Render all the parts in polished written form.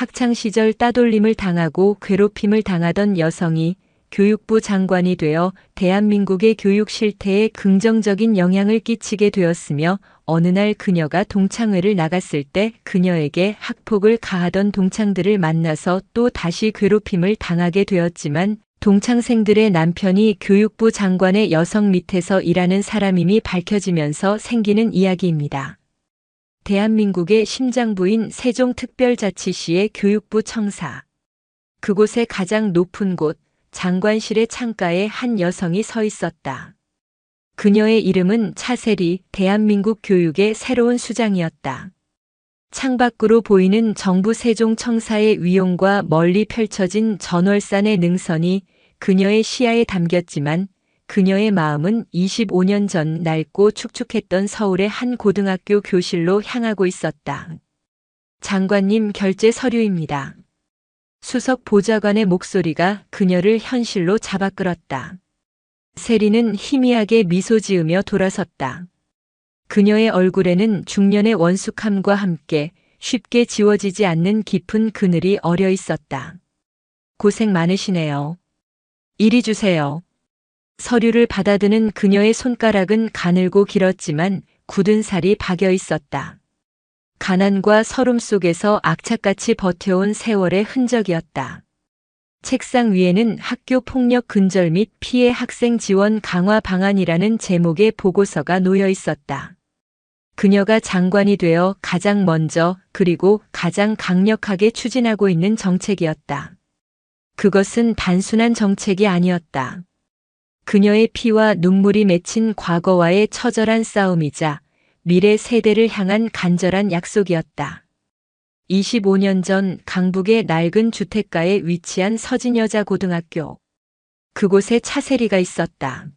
학창시절 따돌림을 당하고 괴롭힘을 당하던 여성이 교육부 장관이 되어 대한민국의 교육 실태에 긍정적인 영향을 끼치게 되었으며 어느 날 그녀가 동창회를 나갔을 때 그녀에게 학폭을 가하던 동창들을 만나서 또 다시 괴롭힘을 당하게 되었지만 동창생들의 남편이 교육부 장관의 여성 밑에서 일하는 사람임이 밝혀지면서 생기는 이야기입니다. 대한민국의 심장부인 세종특별자치시의 교육부 청사. 그곳의 가장 높은 곳, 장관실의 창가에 한 여성이 서 있었다. 그녀의 이름은 차세리, 대한민국 교육의 새로운 수장이었다. 창밖으로 보이는 정부 세종청사의 위용과 멀리 펼쳐진 전월산의 능선이 그녀의 시야에 담겼지만 그녀의 마음은 25년 전 낡고 축축했던 서울의 한 고등학교 교실로 향하고 있었다. 장관님, 결제 서류입니다. 수석 보좌관의 목소리가 그녀를 현실로 잡아끌었다. 세리는 희미하게 미소 지으며 돌아섰다. 그녀의 얼굴에는 중년의 원숙함과 함께 쉽게 지워지지 않는 깊은 그늘이 어려 있었다. 고생 많으시네요. 이리 주세요. 서류를 받아드는 그녀의 손가락은 가늘고 길었지만 굳은 살이 박여 있었다. 가난과 서름 속에서 악착같이 버텨온 세월의 흔적이었다. 책상 위에는 학교 폭력 근절 및 피해 학생 지원 강화 방안이라는 제목의 보고서가 놓여 있었다. 그녀가 장관이 되어 가장 먼저 그리고 가장 강력하게 추진하고 있는 정책이었다. 그것은 단순한 정책이 아니었다. 그녀의 피와 눈물이 맺힌 과거와의 처절한 싸움이자 미래 세대를 향한 간절한 약속이었다. 25년 전 강북의 낡은 주택가에 위치한 서진여자고등학교. 그곳에 차세리가 있었다.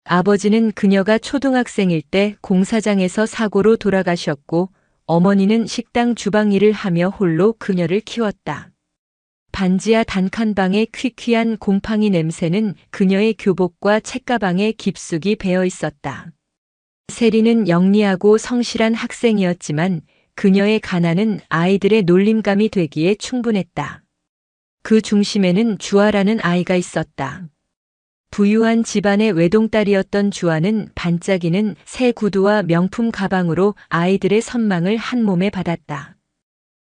아버지는 그녀가 초등학생일 때 공사장에서 사고로 돌아가셨고 어머니는 식당 주방 일을 하며 홀로 그녀를 키웠다. 반지하 단칸방의 퀴퀴한 곰팡이 냄새는 그녀의 교복과 책가방에 깊숙이 배어 있었다. 세리는 영리하고 성실한 학생이었지만 그녀의 가난은 아이들의 놀림감이 되기에 충분했다. 그 중심에는 주아라는 아이가 있었다. 부유한 집안의 외동딸이었던 주아는 반짝이는 새 구두와 명품 가방으로 아이들의 선망을 한 몸에 받았다.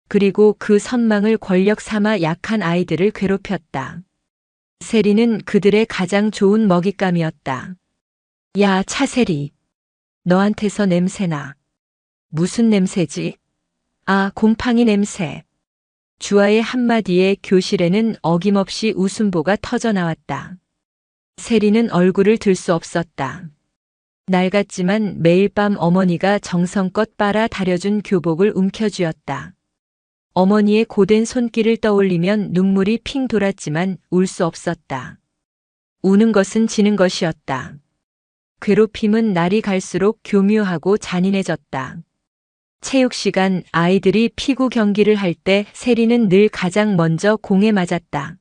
그리고 그 선망을 권력 삼아 약한 아이들을 괴롭혔다. 세리는 그들의 가장 좋은 먹잇감이었다. 야, 차세리. 너한테서 냄새나. 무슨 냄새지? 아, 곰팡이 냄새. 주아의 한마디에 교실에는 어김없이 웃음보가 터져나왔다. 세리는 얼굴을 들 수 없었다. 낡았지만 매일 밤 어머니가 정성껏 빨아 다려준 교복을 움켜쥐었다. 어머니의 고된 손길을 떠올리면 눈물이 핑 돌았지만 울 수 없었다. 우는 것은 지는 것이었다. 괴롭힘은 날이 갈수록 교묘하고 잔인해졌다. 체육 시간 아이들이 피구 경기를 할 때 세리는 늘 가장 먼저 공에 맞았다.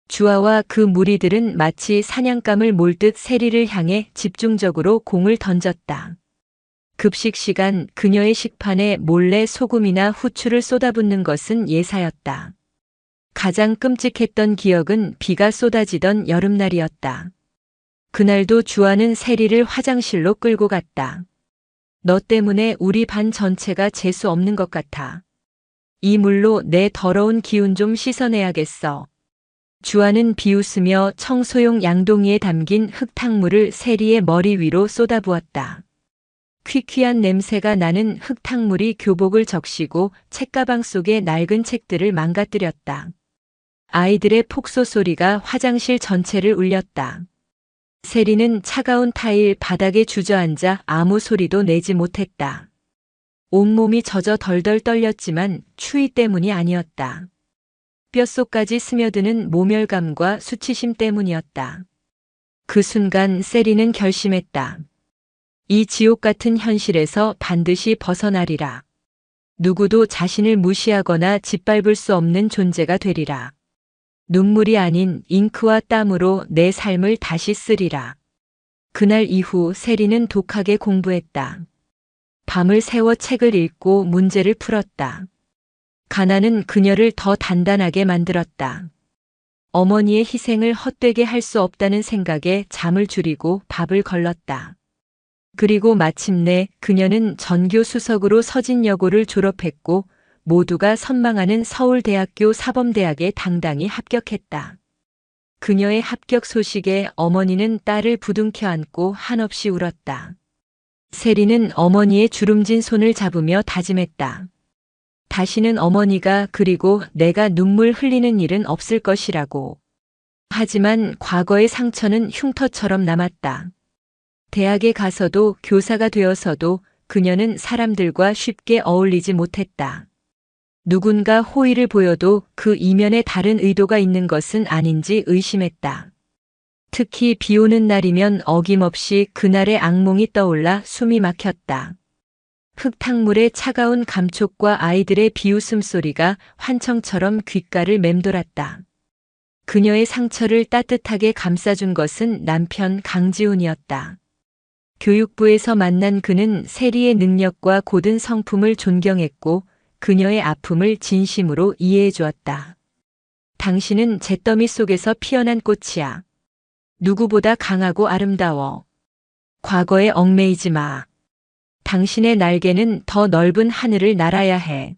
주아와 그 무리들은 마치 사냥감을 몰듯 세리를 향해 집중적으로 공을 던졌다. 급식 시간 그녀의 식판에 몰래 소금이나 후추를 쏟아붓는 것은 예사였다. 가장 끔찍했던 기억은 비가 쏟아지던 여름날이었다. 그날도 주아는 세리를 화장실로 끌고 갔다. 너 때문에 우리 반 전체가 재수 없는 것 같아. 이 물로 내 더러운 기운 좀 씻어내야겠어. 주아는 비웃으며 청소용 양동이에 담긴 흙탕물을 세리의 머리 위로 쏟아부었다. 퀴퀴한 냄새가 나는 흙탕물이 교복을 적시고 책가방 속의 낡은 책들을 망가뜨렸다. 아이들의 폭소 소리가 화장실 전체를 울렸다. 세리는 차가운 타일 바닥에 주저앉아 아무 소리도 내지 못했다. 온몸이 젖어 덜덜 떨렸지만 추위 때문이 아니었다. 뼛속까지 스며드는 모멸감과 수치심 때문이었다. 그 순간 세리는 결심했다. 이 지옥 같은 현실에서 반드시 벗어나리라. 누구도 자신을 무시하거나 짓밟을 수 없는 존재가 되리라. 눈물이 아닌 잉크와 땀으로 내 삶을 다시 쓰리라. 그날 이후 세리는 독하게 공부했다. 밤을 새워 책을 읽고 문제를 풀었다. 가난은 그녀를 더 단단하게 만들었다. 어머니의 희생을 헛되게 할 수 없다는 생각에 잠을 줄이고 밥을 걸렀다. 그리고 마침내 그녀는 전교 수석으로 서진여고를 졸업했고 모두가 선망하는 서울대학교 사범대학에 당당히 합격했다. 그녀의 합격 소식에 어머니는 딸을 부둥켜 안고 한없이 울었다. 세리는 어머니의 주름진 손을 잡으며 다짐했다. 다시는 어머니가 그리고 내가 눈물 흘리는 일은 없을 것이라고. 하지만 과거의 상처는 흉터처럼 남았다. 대학에 가서도 교사가 되어서도 그녀는 사람들과 쉽게 어울리지 못했다. 누군가 호의를 보여도 그 이면에 다른 의도가 있는 것은 아닌지 의심했다. 특히 비 오는 날이면 어김없이 그날의 악몽이 떠올라 숨이 막혔다. 흙탕물의 차가운 감촉과 아이들의 비웃음 소리가 환청처럼 귓가를 맴돌았다. 그녀의 상처를 따뜻하게 감싸준 것은 남편 강지훈이었다. 교육부에서 만난 그는 세리의 능력과 고든 성품을 존경했고 그녀의 아픔을 진심으로 이해해 주었다. 당신은 잿더미 속에서 피어난 꽃이야. 누구보다 강하고 아름다워. 과거에 얽매이지 마. 당신의 날개는 더 넓은 하늘을 날아야 해.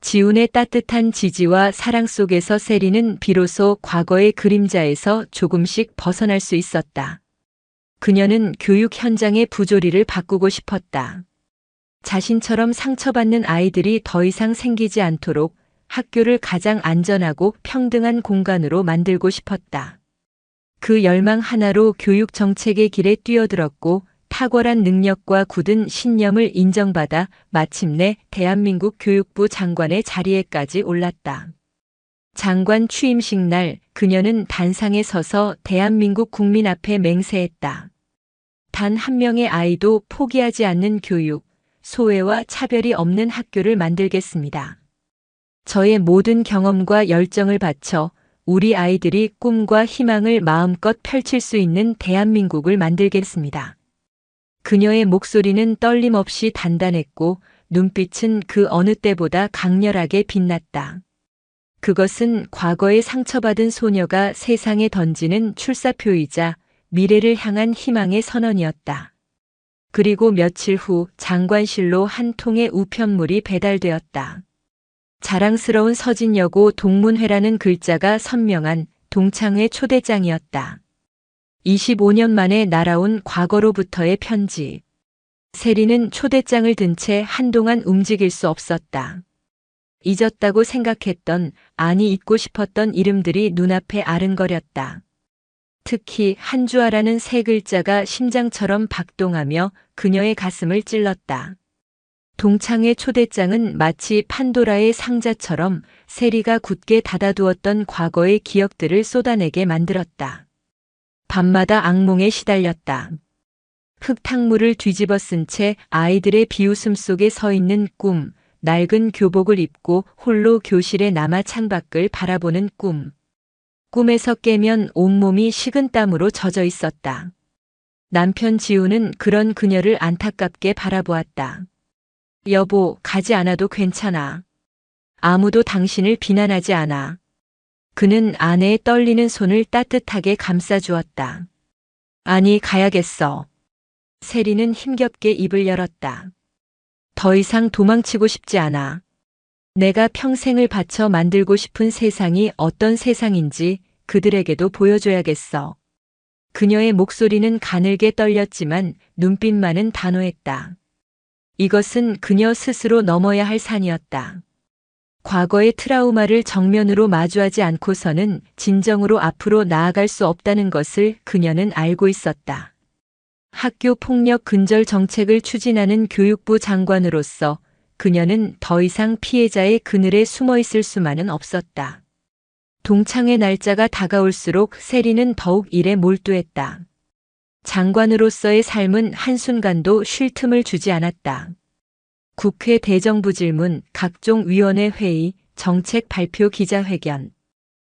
지훈의 따뜻한 지지와 사랑 속에서 세리는 비로소 과거의 그림자에서 조금씩 벗어날 수 있었다. 그녀는 교육 현장의 부조리를 바꾸고 싶었다. 자신처럼 상처받는 아이들이 더 이상 생기지 않도록 학교를 가장 안전하고 평등한 공간으로 만들고 싶었다. 그 열망 하나로 교육 정책의 길에 뛰어들었고 탁월한 능력과 굳은 신념을 인정받아 마침내 대한민국 교육부 장관의 자리에까지 올랐다. 장관 취임식 날 그녀는 단상에 서서 대한민국 국민 앞에 맹세했다. 단 한 명의 아이도 포기하지 않는 교육, 소외와 차별이 없는 학교를 만들겠습니다. 저의 모든 경험과 열정을 바쳐 우리 아이들이 꿈과 희망을 마음껏 펼칠 수 있는 대한민국을 만들겠습니다. 그녀의 목소리는 떨림 없이 단단했고 눈빛은 그 어느 때보다 강렬하게 빛났다. 그것은 과거에 상처받은 소녀가 세상에 던지는 출사표이자 미래를 향한 희망의 선언이었다. 그리고 며칠 후 장관실로 한 통의 우편물이 배달되었다. 자랑스러운 서진여고 동문회라는 글자가 선명한 동창회 초대장이었다. 25년 만에 날아온 과거로부터의 편지. 세리는 초대장을 든 채 한동안 움직일 수 없었다. 잊었다고 생각했던, 아니 잊고 싶었던 이름들이 눈앞에 아른거렸다. 특히 한주아라는 세 글자가 심장처럼 박동하며 그녀의 가슴을 찔렀다. 동창회 초대장은 마치 판도라의 상자처럼 세리가 굳게 닫아두었던 과거의 기억들을 쏟아내게 만들었다. 밤마다 악몽에 시달렸다. 흙탕물을 뒤집어 쓴 채 아이들의 비웃음 속에 서 있는 꿈, 낡은 교복을 입고 홀로 교실에 남아 창밖을 바라보는 꿈. 꿈에서 깨면 온몸이 식은땀으로 젖어 있었다. 남편 지우는 그런 그녀를 안타깝게 바라보았다. 여보, 가지 않아도 괜찮아. 아무도 당신을 비난하지 않아. 그는 아내의 떨리는 손을 따뜻하게 감싸주었다. 아니, 가야겠어. 세리는 힘겹게 입을 열었다. 더 이상 도망치고 싶지 않아. 내가 평생을 바쳐 만들고 싶은 세상이 어떤 세상인지 그들에게도 보여줘야겠어. 그녀의 목소리는 가늘게 떨렸지만 눈빛만은 단호했다. 이것은 그녀 스스로 넘어야 할 산이었다. 과거의 트라우마를 정면으로 마주하지 않고서는 진정으로 앞으로 나아갈 수 없다는 것을 그녀는 알고 있었다. 학교 폭력 근절 정책을 추진하는 교육부 장관으로서 그녀는 더 이상 피해자의 그늘에 숨어 있을 수만은 없었다. 동창회 날짜가 다가올수록 세리는 더욱 일에 몰두했다. 장관으로서의 삶은 한순간도 쉴 틈을 주지 않았다. 국회 대정부 질문, 각종 위원회 회의, 정책 발표 기자회견.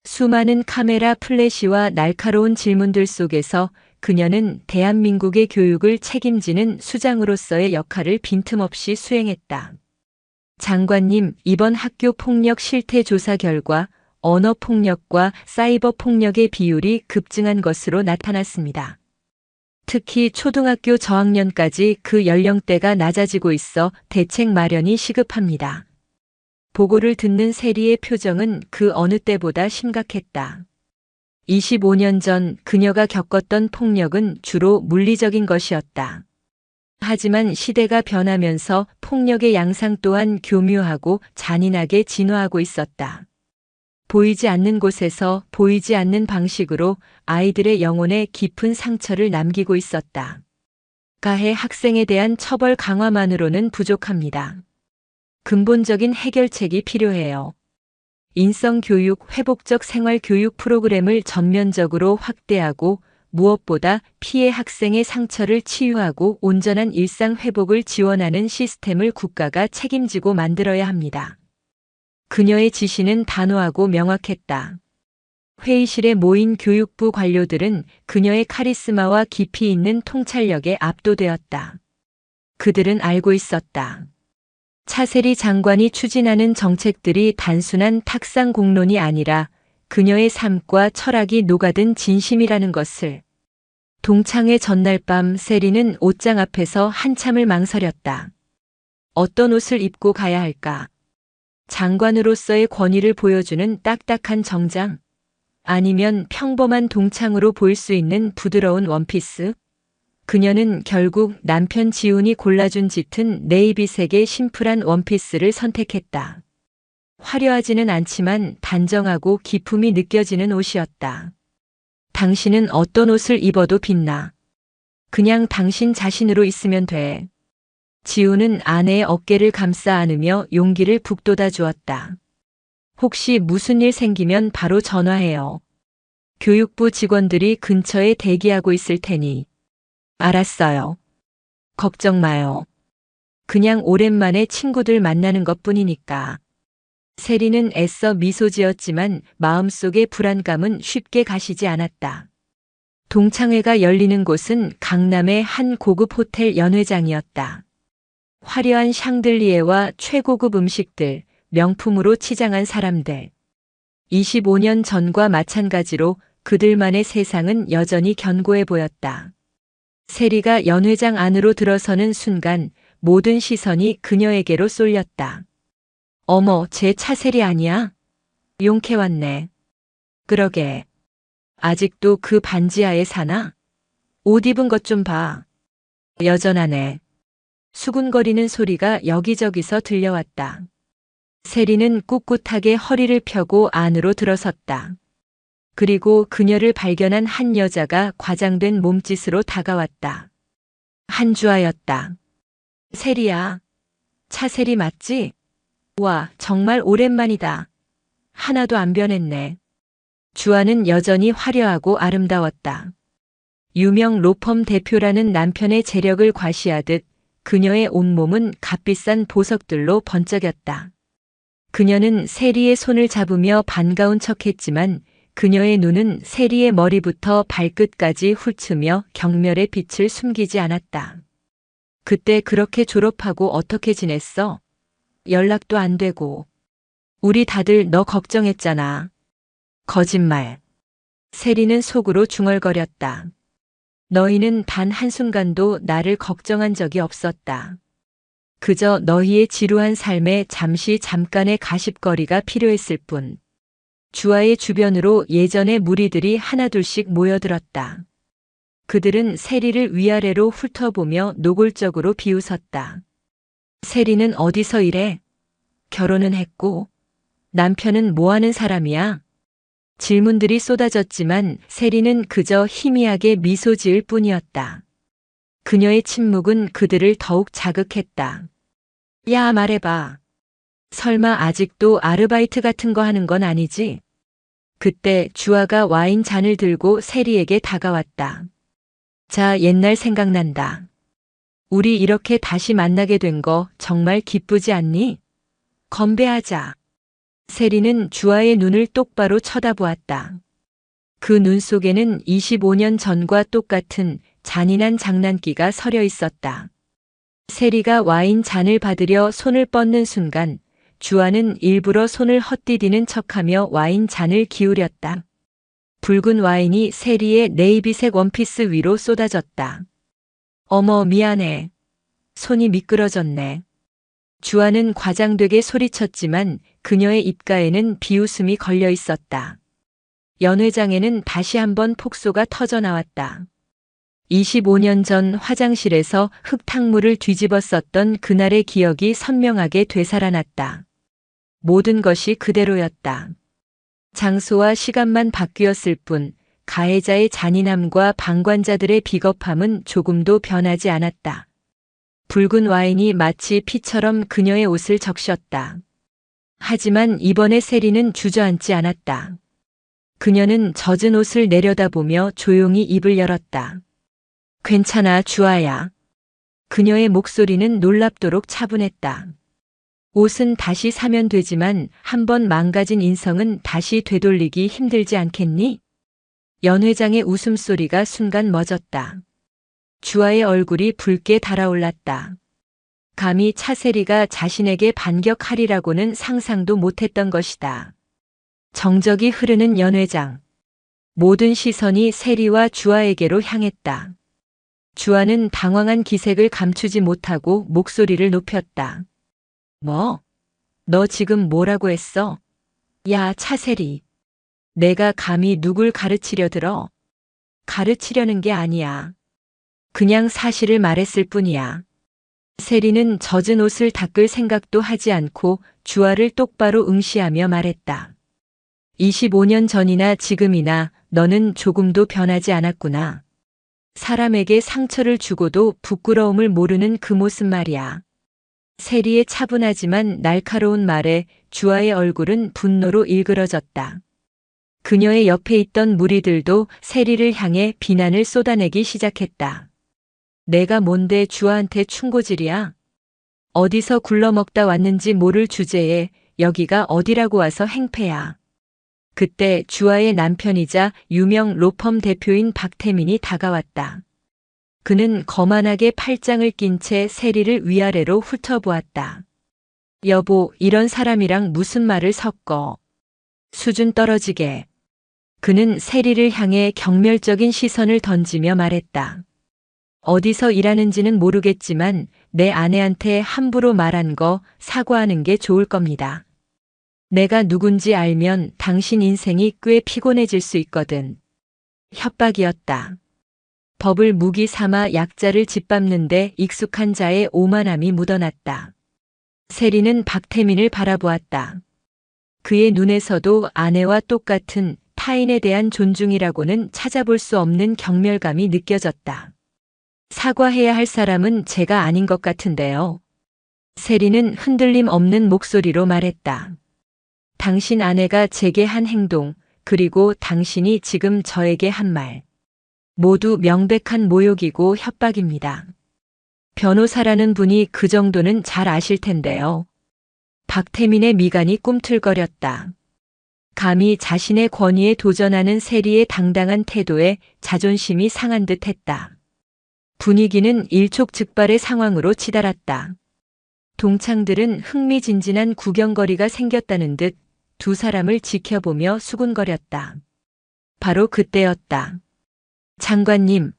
수많은 카메라 플래시와 날카로운 질문들 속에서 그녀는 대한민국의 교육을 책임지는 수장으로서의 역할을 빈틈없이 수행했다. 장관님, 이번 학교 폭력 실태 조사 결과 언어 폭력과 사이버 폭력의 비율이 급증한 것으로 나타났습니다. 특히 초등학교 저학년까지 그 연령대가 낮아지고 있어 대책 마련이 시급합니다. 보고를 듣는 세리의 표정은 그 어느 때보다 심각했다. 25년 전 그녀가 겪었던 폭력은 주로 물리적인 것이었다. 하지만 시대가 변하면서 폭력의 양상 또한 교묘하고 잔인하게 진화하고 있었다. 보이지 않는 곳에서 보이지 않는 방식으로 아이들의 영혼에 깊은 상처를 남기고 있었다. 가해 학생에 대한 처벌 강화만으로는 부족합니다. 근본적인 해결책이 필요해요. 인성교육, 회복적 생활교육 프로그램을 전면적으로 확대하고 무엇보다 피해 학생의 상처를 치유하고 온전한 일상 회복을 지원하는 시스템을 국가가 책임지고 만들어야 합니다. 그녀의 지시는 단호하고 명확했다. 회의실에 모인 교육부 관료들은 그녀의 카리스마와 깊이 있는 통찰력에 압도되었다. 그들은 알고 있었다. 차세리 장관이 추진하는 정책들이 단순한 탁상 공론이 아니라 그녀의 삶과 철학이 녹아든 진심이라는 것을. 동창회 전날 밤 세리는 옷장 앞에서 한참을 망설였다. 어떤 옷을 입고 가야 할까? 장관으로서의 권위를 보여주는 딱딱한 정장? 아니면 평범한 동창으로 보일 수 있는 부드러운 원피스? 그녀는 결국 남편 지훈이 골라준 짙은 네이비색의 심플한 원피스를 선택했다. 화려하지는 않지만 단정하고 기품이 느껴지는 옷이었다. 당신은 어떤 옷을 입어도 빛나. 그냥 당신 자신으로 있으면 돼. 지훈은 아내의 어깨를 감싸 안으며 용기를 북돋아 주었다. 혹시 무슨 일 생기면 바로 전화해요. 교육부 직원들이 근처에 대기하고 있을 테니. 알았어요. 걱정 마요. 그냥 오랜만에 친구들 만나는 것뿐이니까. 세리는 애써 미소 지었지만 마음속의 불안감은 쉽게 가시지 않았다. 동창회가 열리는 곳은 강남의 한 고급 호텔 연회장이었다. 화려한 샹들리에와 최고급 음식들, 명품으로 치장한 사람들. 25년 전과 마찬가지로 그들만의 세상은 여전히 견고해 보였다. 세리가 연회장 안으로 들어서는 순간 모든 시선이 그녀에게로 쏠렸다. 어머, 쟤 차세리 아니야? 용케 왔네. 그러게. 아직도 그 반지하에 사나? 옷 입은 것 좀 봐. 여전하네. 수군거리는 소리가 여기저기서 들려왔다. 세리는 꿋꿋하게 허리를 펴고 안으로 들어섰다. 그리고 그녀를 발견한 한 여자가 과장된 몸짓으로 다가왔다. 한주아였다. 세리야. 차세리 맞지? 와, 정말 오랜만이다. 하나도 안 변했네. 주아는 여전히 화려하고 아름다웠다. 유명 로펌 대표라는 남편의 재력을 과시하듯 그녀의 온몸은 값비싼 보석들로 번쩍였다. 그녀는 세리의 손을 잡으며 반가운 척했지만 그녀의 눈은 세리의 머리부터 발끝까지 훑으며 경멸의 빛을 숨기지 않았다. 그때 그렇게 졸업하고 어떻게 지냈어? 연락도 안 되고. 우리 다들 너 걱정했잖아. 거짓말. 세리는 속으로 중얼거렸다. 너희는 단 한순간도 나를 걱정한 적이 없었다. 그저 너희의 지루한 삶에 잠깐의 가십거리가 필요했을 뿐. 주아의 주변으로 예전의 무리들이 하나둘씩 모여들었다. 그들은 세리를 위아래로 훑어보며 노골적으로 비웃었다. 세리는 어디서 일해? 결혼은 했고? 남편은 뭐하는 사람이야? 질문들이 쏟아졌지만 세리는 그저 희미하게 미소 지을 뿐이었다. 그녀의 침묵은 그들을 더욱 자극했다. 야, 말해봐. 설마 아직도 아르바이트 같은 거 하는 건 아니지? 그때 주아가 와인 잔을 들고 세리에게 다가왔다. 자, 옛날 생각난다. 우리 이렇게 다시 만나게 된 거 정말 기쁘지 않니? 건배하자. 세리는 주아의 눈을 똑바로 쳐다보았다. 그 눈 속에는 25년 전과 똑같은 잔인한 장난기가 서려 있었다. 세리가 와인 잔을 받으려 손을 뻗는 순간 주아는 일부러 손을 헛디디는 척하며 와인 잔을 기울였다. 붉은 와인이 세리의 네이비색 원피스 위로 쏟아졌다. 어머, 미안해. 손이 미끄러졌네. 주아는 과장되게 소리쳤지만 그녀의 입가에는 비웃음이 걸려 있었다. 연회장에는 다시 한번 폭소가 터져 나왔다. 25년 전 화장실에서 흙탕물을 뒤집어 썼던 그날의 기억이 선명하게 되살아났다. 모든 것이 그대로였다. 장소와 시간만 바뀌었을 뿐 가해자의 잔인함과 방관자들의 비겁함은 조금도 변하지 않았다. 붉은 와인이 마치 피처럼 그녀의 옷을 적셨다. 하지만 이번에 세리는 주저앉지 않았다. 그녀는 젖은 옷을 내려다보며 조용히 입을 열었다. 괜찮아, 주아야. 그녀의 목소리는 놀랍도록 차분했다. 옷은 다시 사면 되지만 한번 망가진 인성은 다시 되돌리기 힘들지 않겠니? 연 회장의 웃음소리가 순간 멎었다. 주아의 얼굴이 붉게 달아올랐다. 감히 차세리가 자신에게 반격하리라고는 상상도 못했던 것이다. 정적이 흐르는 연 회장. 모든 시선이 세리와 주아에게로 향했다. 주아는 당황한 기색을 감추지 못하고 목소리를 높였다. 뭐? 너 지금 뭐라고 했어? 야, 차세리. 내가 감히 누굴 가르치려 들어? 가르치려는 게 아니야. 그냥 사실을 말했을 뿐이야. 세리는 젖은 옷을 닦을 생각도 하지 않고 주아를 똑바로 응시하며 말했다. 25년 전이나 지금이나 너는 조금도 변하지 않았구나. 사람에게 상처를 주고도 부끄러움을 모르는 그 모습 말이야. 세리의 차분하지만 날카로운 말에 주아의 얼굴은 분노로 일그러졌다. 그녀의 옆에 있던 무리들도 세리를 향해 비난을 쏟아내기 시작했다. 내가 뭔데 주아한테 충고질이야? 어디서 굴러먹다 왔는지 모를 주제에 여기가 어디라고 와서 행패야. 그때 주아의 남편이자 유명 로펌 대표인 박태민이 다가왔다. 그는 거만하게 팔짱을 낀 채 세리를 위아래로 훑어보았다. 여보, 이런 사람이랑 무슨 말을 섞어. 수준 떨어지게. 그는 세리를 향해 경멸적인 시선을 던지며 말했다. 어디서 일하는지는 모르겠지만 내 아내한테 함부로 말한 거 사과하는 게 좋을 겁니다. 내가 누군지 알면 당신 인생이 꽤 피곤해질 수 있거든. 협박이었다. 법을 무기 삼아 약자를 짓밟는데 익숙한 자의 오만함이 묻어났다. 세리는 박태민을 바라보았다. 그의 눈에서도 아내와 똑같은 타인에 대한 존중이라고는 찾아볼 수 없는 경멸감이 느껴졌다. 사과해야 할 사람은 제가 아닌 것 같은데요. 세리는 흔들림 없는 목소리로 말했다. 당신 아내가 제게 한 행동, 그리고 당신이 지금 저에게 한 말. 모두 명백한 모욕이고 협박입니다. 변호사라는 분이 그 정도는 잘 아실 텐데요. 박태민의 미간이 꿈틀거렸다. 감히 자신의 권위에 도전하는 세리의 당당한 태도에 자존심이 상한 듯 했다. 분위기는 일촉즉발의 상황으로 치달았다. 동창들은 흥미진진한 구경거리가 생겼다는 듯 두 사람을 지켜보며 수군거렸다. 바로 그때였다. 장관님,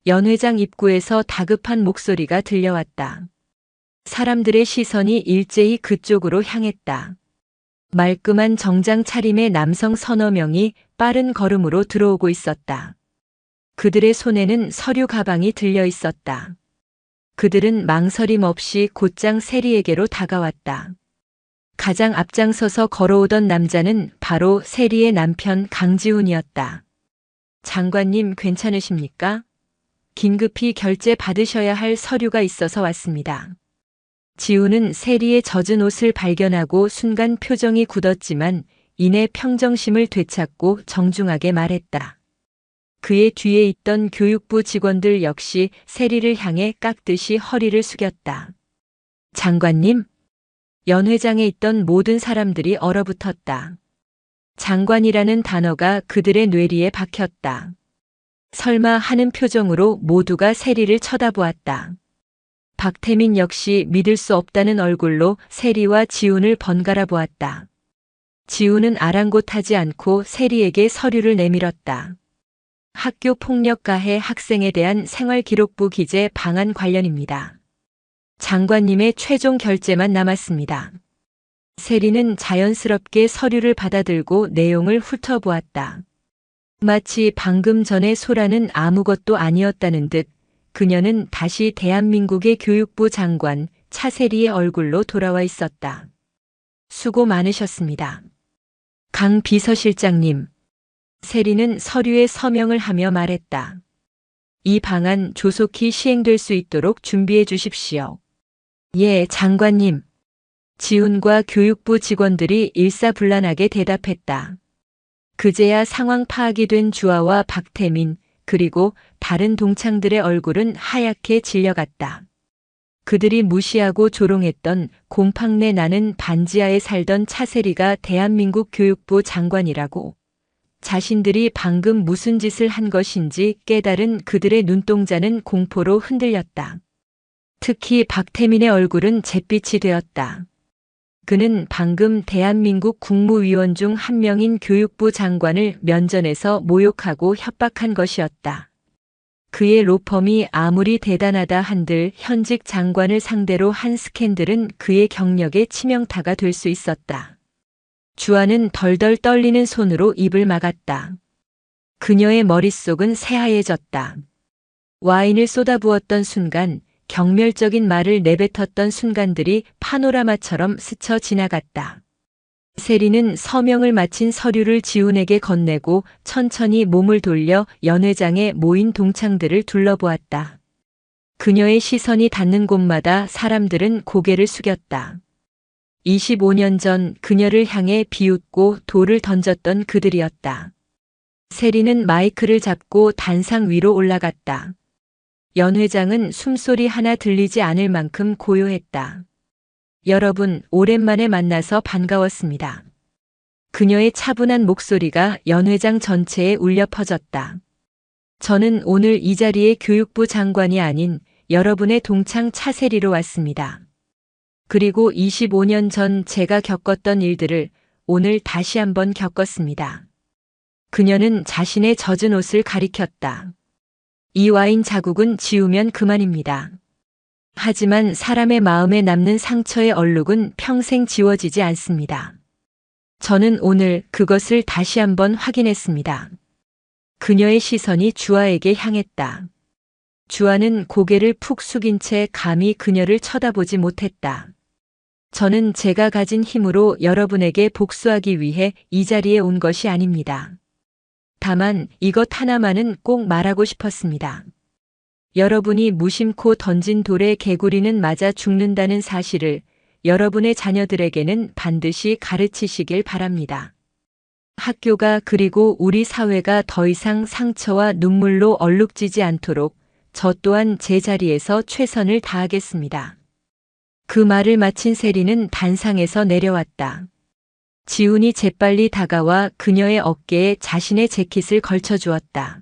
연 회장 입구에서 다급한 목소리가 들려왔다. 사람들의 시선이 일제히 그쪽으로 향했다. 말끔한 정장 차림의 남성 서너 명이 빠른 걸음으로 들어오고 있었다. 그들의 손에는 서류 가방이 들려 있었다. 그들은 망설임 없이 곧장 세리에게로 다가왔다. 가장 앞장서서 걸어오던 남자는 바로 세리의 남편 강지훈이었다. 장관님 괜찮으십니까? 긴급히 결제 받으셔야 할 서류가 있어서 왔습니다. 지훈은 세리의 젖은 옷을 발견하고 순간 표정이 굳었지만 이내 평정심을 되찾고 정중하게 말했다. 그의 뒤에 있던 교육부 직원들 역시 세리를 향해 깍듯이 허리를 숙였다. 장관님? 연 회장에 있던 모든 사람들이 얼어붙었다. 장관이라는 단어가 그들의 뇌리에 박혔다. 설마 하는 표정으로 모두가 세리를 쳐다보았다. 박태민 역시 믿을 수 없다는 얼굴로 세리와 지훈을 번갈아 보았다. 지훈은 아랑곳하지 않고 세리에게 서류를 내밀었다. 학교 폭력 가해 학생에 대한 생활기록부 기재 방안 관련입니다. 장관님의 최종 결재만 남았습니다. 세리는 자연스럽게 서류를 받아들고 내용을 훑어보았다. 마치 방금 전에 소라는 아무것도 아니었다는 듯 그녀는 다시 대한민국의 교육부 장관 차세리의 얼굴로 돌아와 있었다. 수고 많으셨습니다. 강 비서실장님. 세리는 서류에 서명을 하며 말했다. 이 방안 조속히 시행될 수 있도록 준비해 주십시오. 예, 장관님. 지훈과 교육부 직원들이 일사불란하게 대답했다. 그제야 상황 파악이 된 주아와 박태민 그리고 다른 동창들의 얼굴은 하얗게 질려갔다. 그들이 무시하고 조롱했던 곰팡내 나는 반지하에 살던 차세리가 대한민국 교육부 장관이라고 자신들이 방금 무슨 짓을 한 것인지 깨달은 그들의 눈동자는 공포로 흔들렸다. 특히 박태민의 얼굴은 잿빛이 되었다. 그는 방금 대한민국 국무위원 중 한 명인 교육부 장관을 면전에서 모욕하고 협박한 것이었다. 그의 로펌이 아무리 대단하다 한들 현직 장관을 상대로 한 스캔들은 그의 경력에 치명타가 될 수 있었다. 주아는 덜덜 떨리는 손으로 입을 막았다. 그녀의 머릿속은 새하얘졌다. 와인을 쏟아부었던 순간, 경멸적인 말을 내뱉었던 순간들이 파노라마처럼 스쳐 지나갔다. 세리는 서명을 마친 서류를 지훈에게 건네고 천천히 몸을 돌려 연회장에 모인 동창들을 둘러보았다. 그녀의 시선이 닿는 곳마다 사람들은 고개를 숙였다. 25년 전 그녀를 향해 비웃고 돌을 던졌던 그들이었다. 세리는 마이크를 잡고 단상 위로 올라갔다. 연 회장은 숨소리 하나 들리지 않을 만큼 고요했다. 여러분, 오랜만에 만나서 반가웠습니다. 그녀의 차분한 목소리가 연 회장 전체에 울려 퍼졌다. 저는 오늘 이 자리에 교육부 장관이 아닌 여러분의 동창 차세리로 왔습니다. 그리고 25년 전 제가 겪었던 일들을 오늘 다시 한번 겪었습니다. 그녀는 자신의 젖은 옷을 가리켰다. 이 와인 자국은 지우면 그만입니다. 하지만 사람의 마음에 남는 상처의 얼룩은 평생 지워지지 않습니다. 저는 오늘 그것을 다시 한번 확인했습니다. 그녀의 시선이 주아에게 향했다. 주아는 고개를 푹 숙인 채 감히 그녀를 쳐다보지 못했다. 저는 제가 가진 힘으로 여러분에게 복수하기 위해 이 자리에 온 것이 아닙니다. 다만 이것 하나만은 꼭 말하고 싶었습니다. 여러분이 무심코 던진 돌에 개구리는 맞아 죽는다는 사실을 여러분의 자녀들에게는 반드시 가르치시길 바랍니다. 학교가 그리고 우리 사회가 더 이상 상처와 눈물로 얼룩지지 않도록 저 또한 제 자리에서 최선을 다하겠습니다. 그 말을 마친 세리는 단상에서 내려왔다. 지훈이 재빨리 다가와 그녀의 어깨에 자신의 재킷을 걸쳐주었다.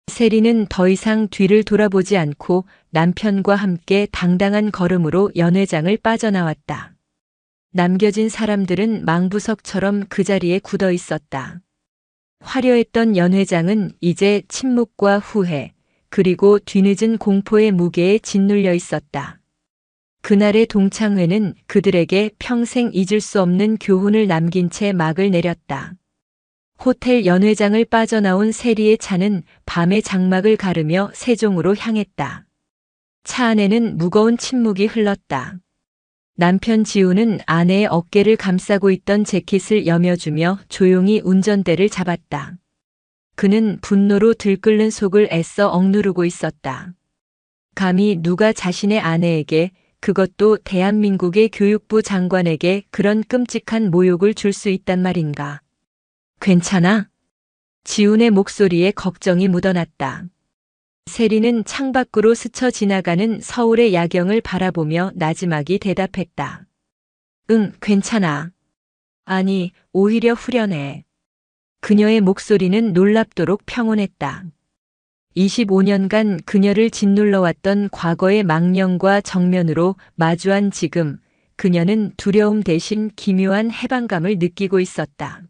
세리는 더 이상 뒤를 돌아보지 않고 남편과 함께 당당한 걸음으로 연회장을 빠져나왔다. 남겨진 사람들은 망부석처럼 그 자리에 굳어 있었다. 화려했던 연회장은 이제 침묵과 후회, 그리고 뒤늦은 공포의 무게에 짓눌려 있었다. 그날의 동창회는 그들에게 평생 잊을 수 없는 교훈을 남긴 채 막을 내렸다. 호텔 연회장을 빠져나온 세리의 차는 밤의 장막을 가르며 세종으로 향했다. 차 안에는 무거운 침묵이 흘렀다. 남편 지훈은 아내의 어깨를 감싸고 있던 재킷을 여며주며 조용히 운전대를 잡았다. 그는 분노로 들끓는 속을 애써 억누르고 있었다. 감히 누가 자신의 아내에게, 그것도 대한민국의 교육부 장관에게 그런 끔찍한 모욕을 줄 수 있단 말인가. 괜찮아? 지훈의 목소리에 걱정이 묻어났다. 세리는 창밖으로 스쳐 지나가는 서울의 야경을 바라보며 나지막이 대답했다. 응, 괜찮아. 아니, 오히려 후련해. 그녀의 목소리는 놀랍도록 평온했다. 25년간 그녀를 짓눌러왔던 과거의 망령과 정면으로 마주한 지금 그녀는 두려움 대신 기묘한 해방감을 느끼고 있었다.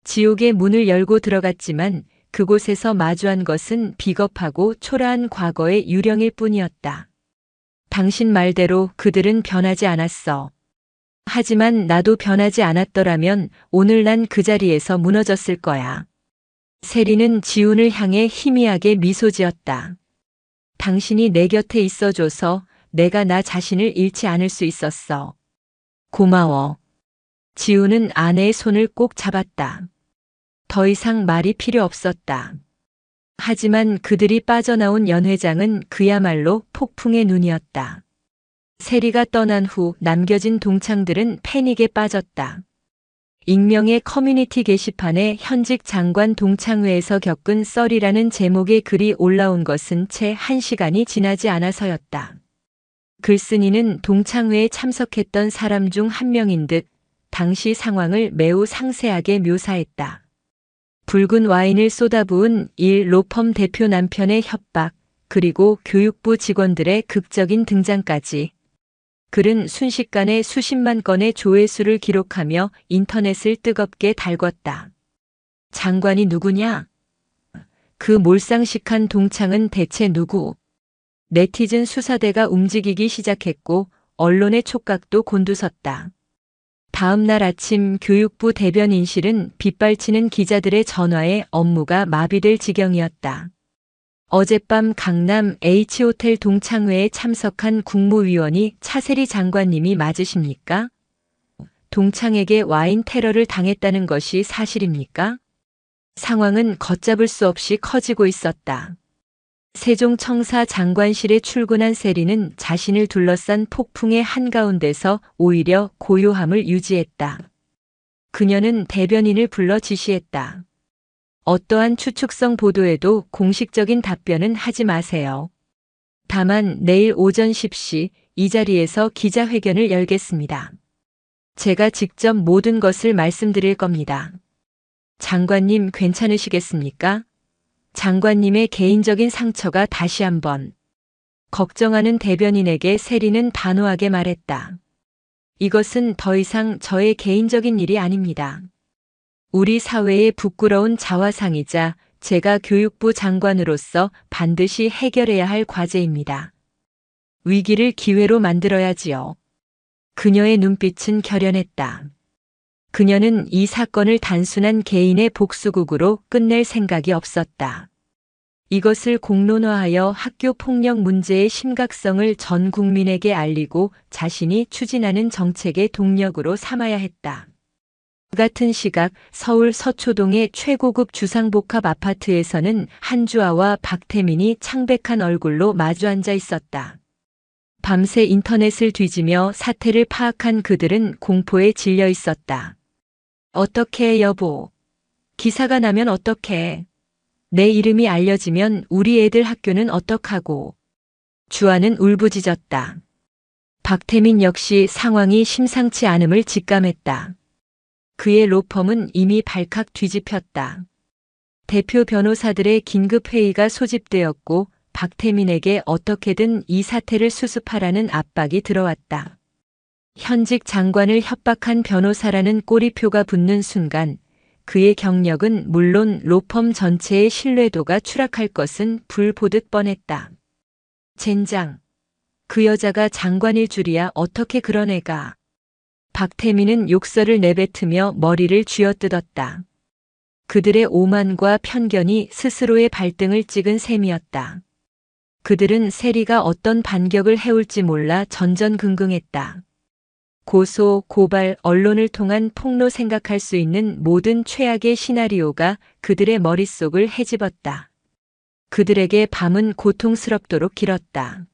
지옥의 문을 열고 들어갔지만 그곳에서 마주한 것은 비겁하고 초라한 과거의 유령일 뿐이었다. 당신 말대로 그들은 변하지 않았어. 하지만 나도 변하지 않았더라면 오늘 난 그 자리에서 무너졌을 거야. 세리는 지훈을 향해 희미하게 미소 지었다. 당신이 내 곁에 있어줘서 내가 나 자신을 잃지 않을 수 있었어. 고마워. 지훈은 아내의 손을 꼭 잡았다. 더 이상 말이 필요 없었다. 하지만 그들이 빠져나온 연회장은 그야말로 폭풍의 눈이었다. 세리가 떠난 후 남겨진 동창들은 패닉에 빠졌다. 익명의 커뮤니티 게시판에 현직 장관 동창회에서 겪은 썰이라는 제목의 글이 올라온 것은 채 1시간이 지나지 않아서였다. 글쓴이는 동창회에 참석했던 사람 중 한 명인 듯 당시 상황을 매우 상세하게 묘사했다. 붉은 와인을 쏟아부은 일 로펌 대표 남편의 협박, 그리고 교육부 직원들의 극적인 등장까지. 글은 순식간에 수십만 건의 조회수를 기록하며 인터넷을 뜨겁게 달궜다. 장관이 누구냐? 그 몰상식한 동창은 대체 누구? 네티즌 수사대가 움직이기 시작했고 언론의 촉각도 곤두섰다. 다음 날 아침 교육부 대변인실은 빗발치는 기자들의 전화에 업무가 마비될 지경이었다. 어젯밤 강남 H호텔 동창회에 참석한 국무위원이 차세리 장관님이 맞으십니까? 동창에게 와인 테러를 당했다는 것이 사실입니까? 상황은 걷잡을 수 없이 커지고 있었다. 세종청사 장관실에 출근한 세리는 자신을 둘러싼 폭풍의 한가운데서 오히려 고요함을 유지했다. 그녀는 대변인을 불러 지시했다. 어떠한 추측성 보도에도 공식적인 답변은 하지 마세요. 다만 내일 오전 10시 이 자리에서 기자회견을 열겠습니다. 제가 직접 모든 것을 말씀드릴 겁니다. 장관님 괜찮으시겠습니까? 장관님의 개인적인 상처가 다시 한번. 걱정하는 대변인에게 세리는 단호하게 말했다. 이것은 더 이상 저의 개인적인 일이 아닙니다. 우리 사회의 부끄러운 자화상이자 제가 교육부 장관으로서 반드시 해결해야 할 과제입니다. 위기를 기회로 만들어야지요. 그녀의 눈빛은 결연했다. 그녀는 이 사건을 단순한 개인의 복수극으로 끝낼 생각이 없었다. 이것을 공론화하여 학교 폭력 문제의 심각성을 전 국민에게 알리고 자신이 추진하는 정책의 동력으로 삼아야 했다. 같은 시각 서울 서초동의 최고급 주상복합 아파트에서는 한주아와 박태민이 창백한 얼굴로 마주 앉아 있었다. 밤새 인터넷을 뒤지며 사태를 파악한 그들은 공포에 질려 있었다. 어떡해 여보. 기사가 나면 어떡해. 내 이름이 알려지면 우리 애들 학교는 어떡하고. 주아는 울부짖었다. 박태민 역시 상황이 심상치 않음을 직감했다. 그의 로펌은 이미 발칵 뒤집혔다. 대표 변호사들의 긴급 회의가 소집되었고 박태민에게 어떻게든 이 사태를 수습하라는 압박이 들어왔다. 현직 장관을 협박한 변호사라는 꼬리표가 붙는 순간 그의 경력은 물론 로펌 전체의 신뢰도가 추락할 것은 불 보듯 뻔했다. 젠장. 그 여자가 장관일 줄이야 어떻게 그런 애가. 박태민은 욕설을 내뱉으며 머리를 쥐어뜯었다. 그들의 오만과 편견이 스스로의 발등을 찍은 셈이었다. 그들은 세리가 어떤 반격을 해올지 몰라 전전긍긍했다. 고소, 고발, 언론을 통한 폭로 생각할 수 있는 모든 최악의 시나리오가 그들의 머릿속을 헤집었다. 그들에게 밤은 고통스럽도록 길었다.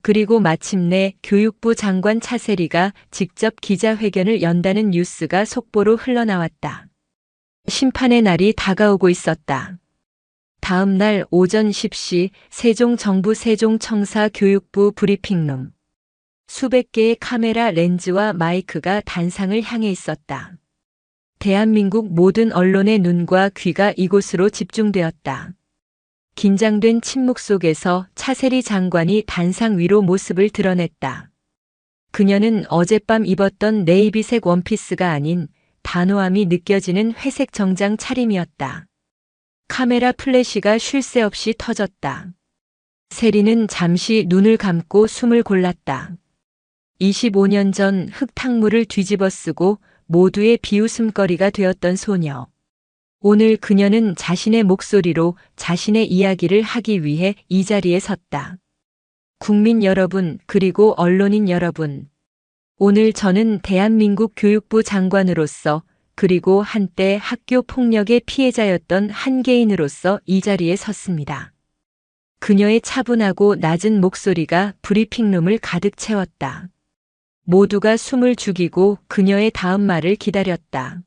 그리고 마침내 교육부 장관 차세리가 직접 기자회견을 연다는 뉴스가 속보로 흘러나왔다. 심판의 날이 다가오고 있었다. 다음 날 오전 10시 세종정부 세종청사 교육부 브리핑룸. 수백 개의 카메라 렌즈와 마이크가 단상을 향해 있었다. 대한민국 모든 언론의 눈과 귀가 이곳으로 집중되었다. 긴장된 침묵 속에서 차세리 장관이 단상 위로 모습을 드러냈다. 그녀는 어젯밤 입었던 네이비색 원피스가 아닌 단호함이 느껴지는 회색 정장 차림이었다. 카메라 플래시가 쉴 새 없이 터졌다. 세리는 잠시 눈을 감고 숨을 골랐다. 25년 전 흙탕물을 뒤집어 쓰고 모두의 비웃음거리가 되었던 소녀. 오늘 그녀는 자신의 목소리로 자신의 이야기를 하기 위해 이 자리에 섰다. 국민 여러분, 그리고 언론인 여러분. 오늘 저는 대한민국 교육부 장관으로서 그리고 한때 학교 폭력의 피해자였던 한 개인으로서 이 자리에 섰습니다. 그녀의 차분하고 낮은 목소리가 브리핑룸을 가득 채웠다. 모두가 숨을 죽이고 그녀의 다음 말을 기다렸다.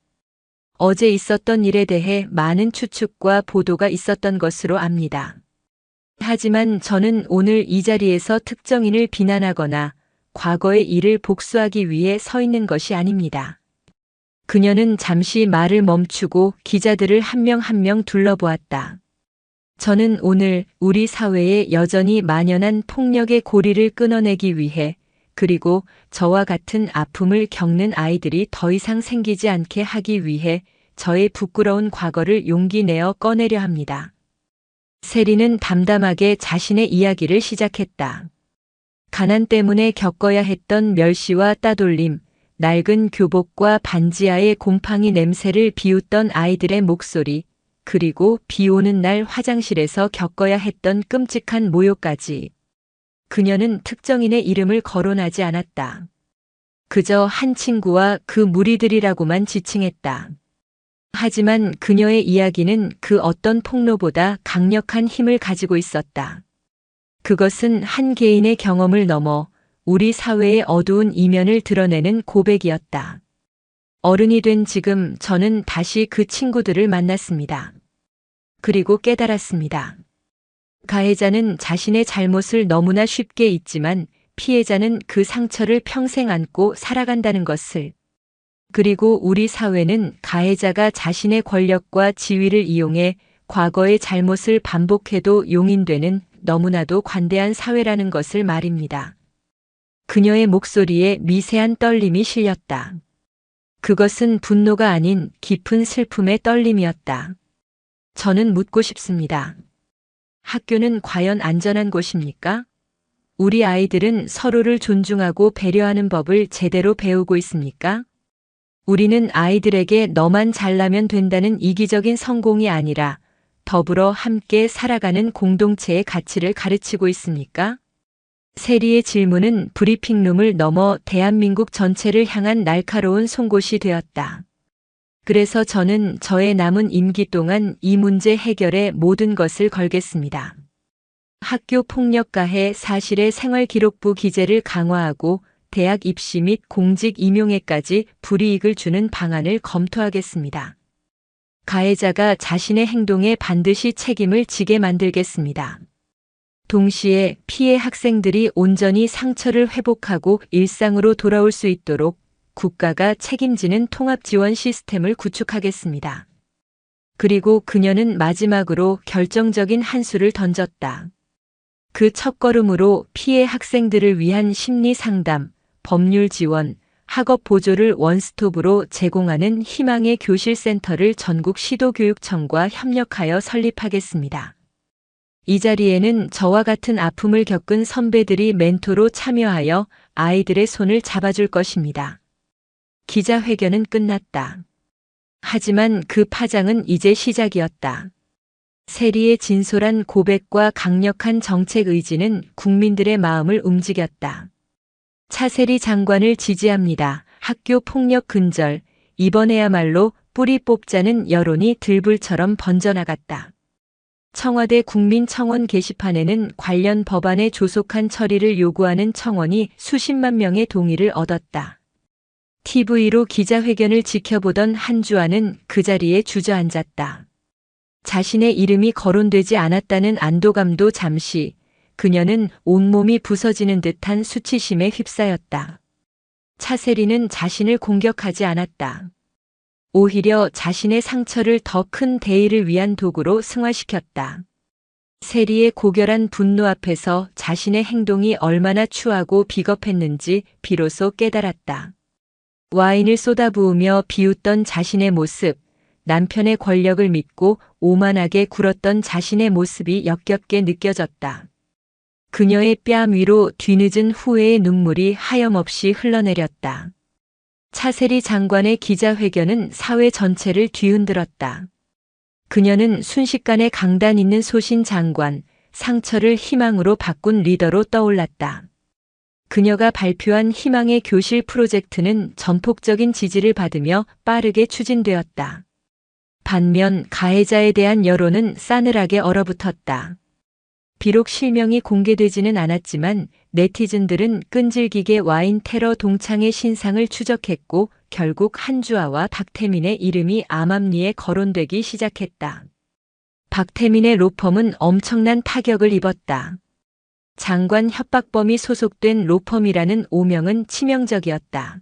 어제 있었던 일에 대해 많은 추측과 보도가 있었던 것으로 압니다. 하지만 저는 오늘 이 자리에서 특정인을 비난하거나 과거의 일을 복수하기 위해 서 있는 것이 아닙니다. 그녀는 잠시 말을 멈추고 기자들을 한 명 한 명 둘러보았다. 저는 오늘 우리 사회에 여전히 만연한 폭력의 고리를 끊어내기 위해 그리고 저와 같은 아픔을 겪는 아이들이 더 이상 생기지 않게 하기 위해 저의 부끄러운 과거를 용기 내어 꺼내려 합니다. 세리는 담담하게 자신의 이야기를 시작했다. 가난 때문에 겪어야 했던 멸시와 따돌림, 낡은 교복과 반지하의 곰팡이 냄새를 비웃던 아이들의 목소리, 그리고 비 오는 날 화장실에서 겪어야 했던 끔찍한 모욕까지. 그녀는 특정인의 이름을 거론하지 않았다. 그저 한 친구와 그 무리들이라고만 지칭했다. 하지만 그녀의 이야기는 그 어떤 폭로보다 강력한 힘을 가지고 있었다. 그것은 한 개인의 경험을 넘어 우리 사회의 어두운 이면을 드러내는 고백이었다. 어른이 된 지금 저는 다시 그 친구들을 만났습니다. 그리고 깨달았습니다. 가해자는 자신의 잘못을 너무나 쉽게 잊지만 피해자는 그 상처를 평생 안고 살아간다는 것을. 그리고 우리 사회는 가해자가 자신의 권력과 지위를 이용해 과거의 잘못을 반복해도 용인되는 너무나도 관대한 사회라는 것을 말입니다. 그녀의 목소리에 미세한 떨림이 실렸다. 그것은 분노가 아닌 깊은 슬픔의 떨림이었다. 저는 묻고 싶습니다. 학교는 과연 안전한 곳입니까? 우리 아이들은 서로를 존중하고 배려하는 법을 제대로 배우고 있습니까? 우리는 아이들에게 너만 잘나면 된다는 이기적인 성공이 아니라 더불어 함께 살아가는 공동체의 가치를 가르치고 있습니까? 세리의 질문은 브리핑룸을 넘어 대한민국 전체를 향한 날카로운 송곳이 되었다. 그래서 저는 저의 남은 임기 동안 이 문제 해결에 모든 것을 걸겠습니다. 학교 폭력 가해 사실의 생활기록부 기재를 강화하고 대학 입시 및 공직 임용에까지 불이익을 주는 방안을 검토하겠습니다. 가해자가 자신의 행동에 반드시 책임을 지게 만들겠습니다. 동시에 피해 학생들이 온전히 상처를 회복하고 일상으로 돌아올 수 있도록 국가가 책임지는 통합 지원 시스템을 구축하겠습니다. 그리고 그녀는 마지막으로 결정적인 한 수를 던졌다. 그 첫걸음으로 피해 학생들을 위한 심리 상담, 법률 지원, 학업 보조를 원스톱으로 제공하는 희망의 교실센터를 전국 시도교육청과 협력하여 설립하겠습니다. 이 자리에는 저와 같은 아픔을 겪은 선배들이 멘토로 참여하여 아이들의 손을 잡아줄 것입니다. 기자회견은 끝났다. 하지만 그 파장은 이제 시작이었다. 세리의 진솔한 고백과 강력한 정책 의지는 국민들의 마음을 움직였다. 차세리 장관을 지지합니다. 학교 폭력 근절, 이번에야말로 뿌리 뽑자는 여론이 들불처럼 번져나갔다. 청와대 국민청원 게시판에는 관련 법안의 조속한 처리를 요구하는 청원이 수십만 명의 동의를 얻었다. TV로 기자회견을 지켜보던 한주아는 그 자리에 주저앉았다. 자신의 이름이 거론되지 않았다는 안도감도 잠시, 그녀는 온몸이 부서지는 듯한 수치심에 휩싸였다. 차세리는 자신을 공격하지 않았다. 오히려 자신의 상처를 더 큰 대의를 위한 도구로 승화시켰다. 세리의 고결한 분노 앞에서 자신의 행동이 얼마나 추하고 비겁했는지 비로소 깨달았다. 와인을 쏟아부으며 비웃던 자신의 모습, 남편의 권력을 믿고 오만하게 굴었던 자신의 모습이 역겹게 느껴졌다. 그녀의 뺨 위로 뒤늦은 후회의 눈물이 하염없이 흘러내렸다. 차세리 장관의 기자회견은 사회 전체를 뒤흔들었다. 그녀는 순식간에 강단 있는 소신 장관, 상처를 희망으로 바꾼 리더로 떠올랐다. 그녀가 발표한 희망의 교실 프로젝트는 전폭적인 지지를 받으며 빠르게 추진되었다. 반면 가해자에 대한 여론은 싸늘하게 얼어붙었다. 비록 실명이 공개되지는 않았지만 네티즌들은 끈질기게 와인 테러 동창의 신상을 추적했고 결국 한주아와 박태민의 이름이 암암리에 거론되기 시작했다. 박태민의 로펌은 엄청난 타격을 입었다. 장관 협박범이 소속된 로펌이라는 오명은 치명적이었다.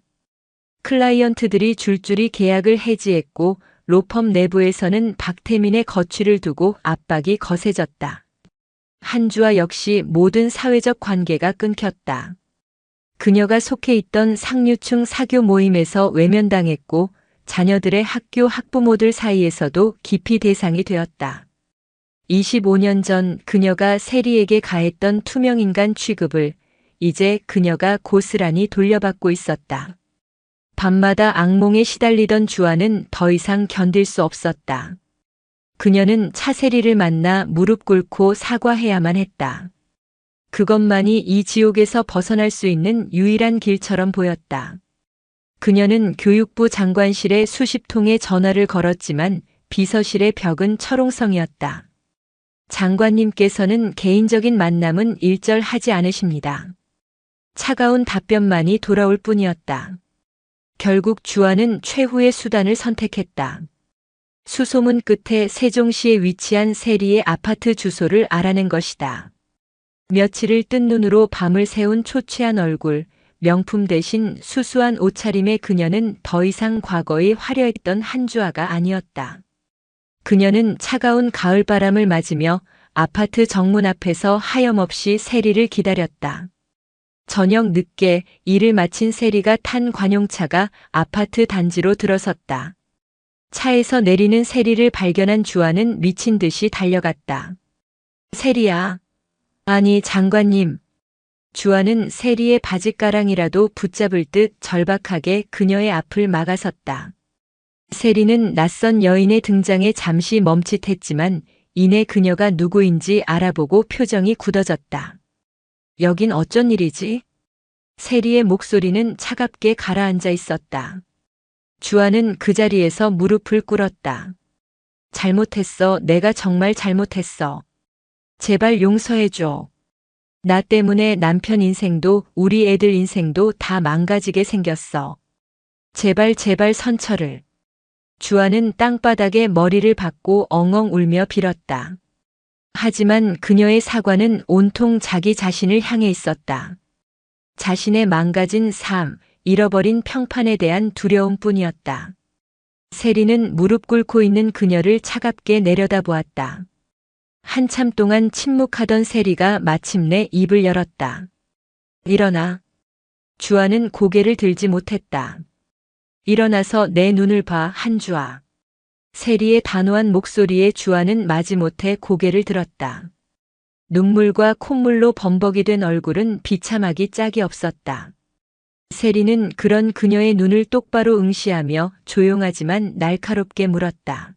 클라이언트들이 줄줄이 계약을 해지했고 로펌 내부에서는 박태민의 거취를 두고 압박이 거세졌다. 한주아 역시 모든 사회적 관계가 끊겼다. 그녀가 속해 있던 상류층 사교 모임에서 외면당했고 자녀들의 학교 학부모들 사이에서도 기피 대상이 되었다. 25년 전 그녀가 세리에게 가했던 투명인간 취급을 이제 그녀가 고스란히 돌려받고 있었다. 밤마다 악몽에 시달리던 주아는 더 이상 견딜 수 없었다. 그녀는 차세리를 만나 무릎 꿇고 사과해야만 했다. 그것만이 이 지옥에서 벗어날 수 있는 유일한 길처럼 보였다. 그녀는 교육부 장관실에 수십 통의 전화를 걸었지만 비서실의 벽은 철옹성이었다. 장관님께서는 개인적인 만남은 일절하지 않으십니다. 차가운 답변만이 돌아올 뿐이었다. 결국 주아는 최후의 수단을 선택했다. 수소문 끝에 세종시에 위치한 세리의 아파트 주소를 알아낸 것이다. 며칠을 뜬 눈으로 밤을 새운 초췌한 얼굴, 명품 대신 수수한 옷차림의 그녀는 더 이상 과거의 화려했던 한주아가 아니었다. 그녀는 차가운 가을바람을 맞으며 아파트 정문 앞에서 하염없이 세리를 기다렸다. 저녁 늦게 일을 마친 세리가 탄 관용차가 아파트 단지로 들어섰다. 차에서 내리는 세리를 발견한 주아는 미친 듯이 달려갔다. 세리야. 아니 장관님. 주아는 세리의 바짓가랑이라도 붙잡을 듯 절박하게 그녀의 앞을 막아섰다. 세리는 낯선 여인의 등장에 잠시 멈칫했지만 이내 그녀가 누구인지 알아보고 표정이 굳어졌다. 여긴 어쩐 일이지? 세리의 목소리는 차갑게 가라앉아 있었다. 주아는 그 자리에서 무릎을 꿇었다. 잘못했어. 내가 정말 잘못했어. 제발 용서해줘. 나 때문에 남편 인생도 우리 애들 인생도 다 망가지게 생겼어. 제발 선처를. 주아는 땅바닥에 머리를 박고 엉엉 울며 빌었다. 하지만 그녀의 사과는 온통 자기 자신을 향해 있었다. 자신의 망가진 삶, 잃어버린 평판에 대한 두려움뿐이었다. 세리는 무릎 꿇고 있는 그녀를 차갑게 내려다보았다. 한참 동안 침묵하던 세리가 마침내 입을 열었다. 일어나. 주아는 고개를 들지 못했다. 일어나서 내 눈을 봐, 한주아. 세리의 단호한 목소리에 주아는 마지못해 고개를 들었다. 눈물과 콧물로 범벅이 된 얼굴은 비참하기 짝이 없었다. 세리는 그런 그녀의 눈을 똑바로 응시하며 조용하지만 날카롭게 물었다.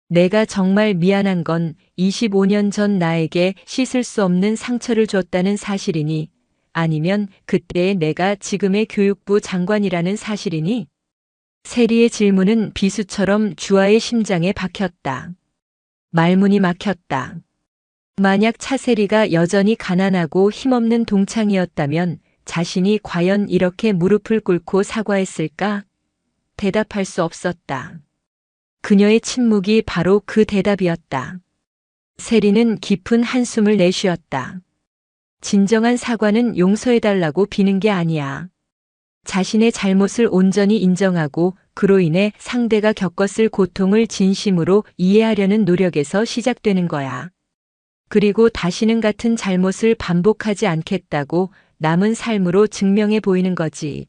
내가 정말 미안한 건 25년 전 나에게 씻을 수 없는 상처를 줬다는 사실이니? 아니면 그때의 내가 지금의 교육부 장관이라는 사실이니? 세리의 질문은 비수처럼 주아의 심장에 박혔다. 말문이 막혔다. 만약 차세리가 여전히 가난하고 힘없는 동창이었다면 자신이 과연 이렇게 무릎을 꿇고 사과했을까? 대답할 수 없었다. 그녀의 침묵이 바로 그 대답이었다. 세리는 깊은 한숨을 내쉬었다. 진정한 사과는 용서해달라고 비는 게 아니야. 자신의 잘못을 온전히 인정하고 그로 인해 상대가 겪었을 고통을 진심으로 이해하려는 노력에서 시작되는 거야. 그리고 다시는 같은 잘못을 반복하지 않겠다고 남은 삶으로 증명해 보이는 거지.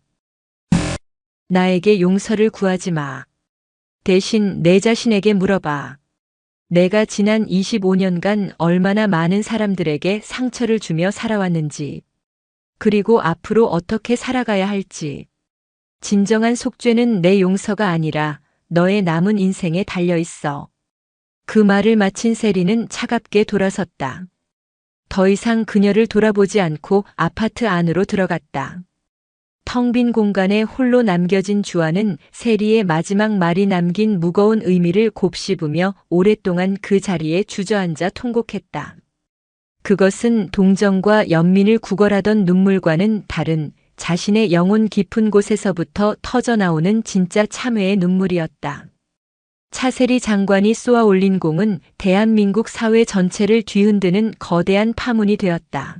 나에게 용서를 구하지 마. 대신 내 자신에게 물어봐. 내가 지난 25년간 얼마나 많은 사람들에게 상처를 주며 살아왔는지, 그리고 앞으로 어떻게 살아가야 할지. 진정한 속죄는 내 용서가 아니라 너의 남은 인생에 달려 있어. 그 말을 마친 세리는 차갑게 돌아섰다. 더 이상 그녀를 돌아보지 않고 아파트 안으로 들어갔다. 텅 빈 공간에 홀로 남겨진 주아는 세리의 마지막 말이 남긴 무거운 의미를 곱씹으며 오랫동안 그 자리에 주저앉아 통곡했다. 그것은 동정과 연민을 구걸하던 눈물과는 다른 자신의 영혼 깊은 곳에서부터 터져나오는 진짜 참회의 눈물이었다. 차세리 장관이 쏘아 올린 공은 대한민국 사회 전체를 뒤흔드는 거대한 파문이 되었다.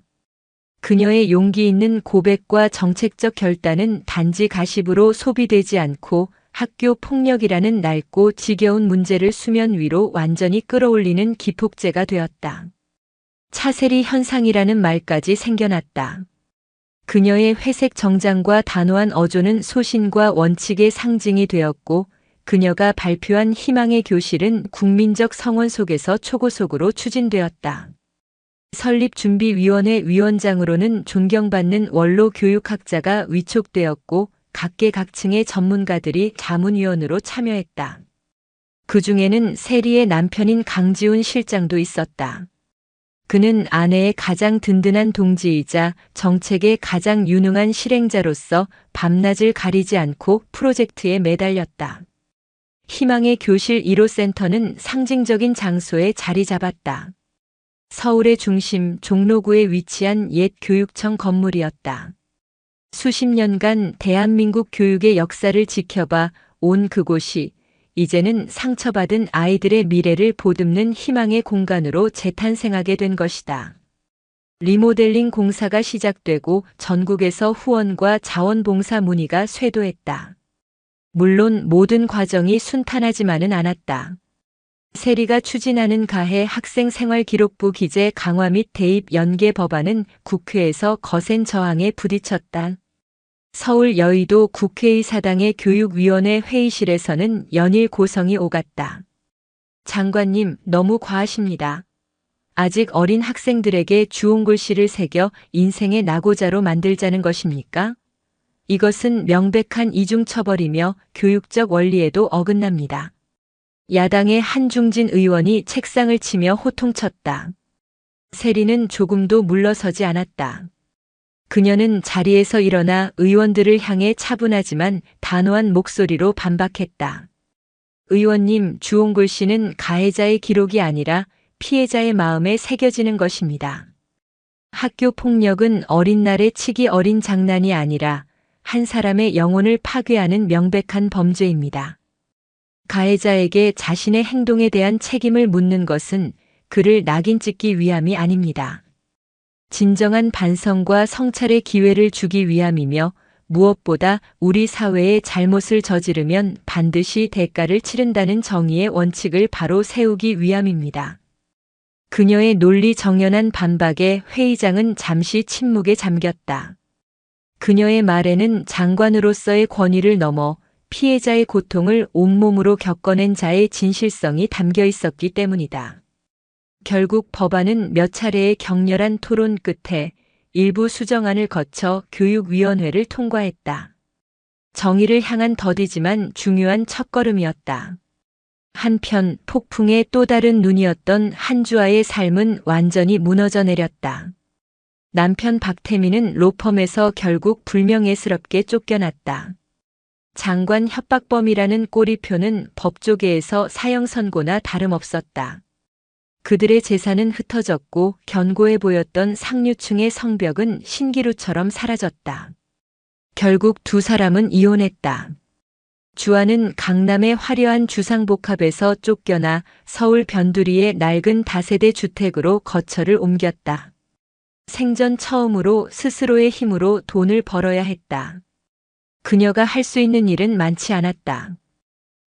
그녀의 용기 있는 고백과 정책적 결단은 단지 가십으로 소비되지 않고 학교 폭력이라는 낡고 지겨운 문제를 수면 위로 완전히 끌어올리는 기폭제가 되었다. 차세리 현상이라는 말까지 생겨났다. 그녀의 회색 정장과 단호한 어조는 소신과 원칙의 상징이 되었고, 그녀가 발표한 희망의 교실은 국민적 성원 속에서 초고속으로 추진되었다. 설립준비위원회 위원장으로는 존경받는 원로 교육학자가 위촉되었고, 각계각층의 전문가들이 자문위원으로 참여했다. 그 중에는 세리의 남편인 강지훈 실장도 있었다. 그는 아내의 가장 든든한 동지이자 정책의 가장 유능한 실행자로서 밤낮을 가리지 않고 프로젝트에 매달렸다. 희망의 교실 1호 센터는 상징적인 장소에 자리 잡았다. 서울의 중심 종로구에 위치한 옛 교육청 건물이었다. 수십 년간 대한민국 교육의 역사를 지켜봐 온 그곳이 이제는 상처받은 아이들의 미래를 보듬는 희망의 공간으로 재탄생하게 된 것이다. 리모델링 공사가 시작되고 전국에서 후원과 자원봉사 문의가 쇄도했다. 물론 모든 과정이 순탄하지만은 않았다. 세리가 추진하는 가해 학생생활기록부 기재 강화 및 대입 연계 법안은 국회에서 거센 저항에 부딪혔다. 서울 여의도 국회의사당의 교육위원회 회의실에서는 연일 고성이 오갔다. 장관님, 너무 과하십니다. 아직 어린 학생들에게 주홍글씨를 새겨 인생의 낙오자로 만들자는 것입니까? 이것은 명백한 이중처벌이며 교육적 원리에도 어긋납니다. 야당의 한중진 의원이 책상을 치며 호통쳤다. 세리는 조금도 물러서지 않았다. 그녀는 자리에서 일어나 의원들을 향해 차분하지만 단호한 목소리로 반박했다. 의원님, 주홍글씨는 가해자의 기록이 아니라 피해자의 마음에 새겨지는 것입니다. 학교 폭력은 어린 날의 치기 어린 장난이 아니라 한 사람의 영혼을 파괴하는 명백한 범죄입니다. 가해자에게 자신의 행동에 대한 책임을 묻는 것은 그를 낙인 찍기 위함이 아닙니다. 진정한 반성과 성찰의 기회를 주기 위함이며 무엇보다 우리 사회에 잘못을 저지르면 반드시 대가를 치른다는 정의의 원칙을 바로 세우기 위함입니다. 그녀의 논리 정연한 반박에 회의장은 잠시 침묵에 잠겼다. 그녀의 말에는 장관으로서의 권위를 넘어 피해자의 고통을 온몸으로 겪어낸 자의 진실성이 담겨 있었기 때문이다. 결국 법안은 몇 차례의 격렬한 토론 끝에 일부 수정안을 거쳐 교육위원회를 통과했다. 정의를 향한 더디지만 중요한 첫걸음이었다. 한편 폭풍의 또 다른 눈이었던 한주아의 삶은 완전히 무너져 내렸다. 남편 박태민은 로펌에서 결국 불명예스럽게 쫓겨났다. 장관 협박범이라는 꼬리표는 법조계에서 사형 선고나 다름없었다. 그들의 재산은 흩어졌고 견고해 보였던 상류층의 성벽은 신기루처럼 사라졌다. 결국 두 사람은 이혼했다. 주아는 강남의 화려한 주상복합에서 쫓겨나 서울 변두리의 낡은 다세대 주택으로 거처를 옮겼다. 생전 처음으로 스스로의 힘으로 돈을 벌어야 했다. 그녀가 할 수 있는 일은 많지 않았다.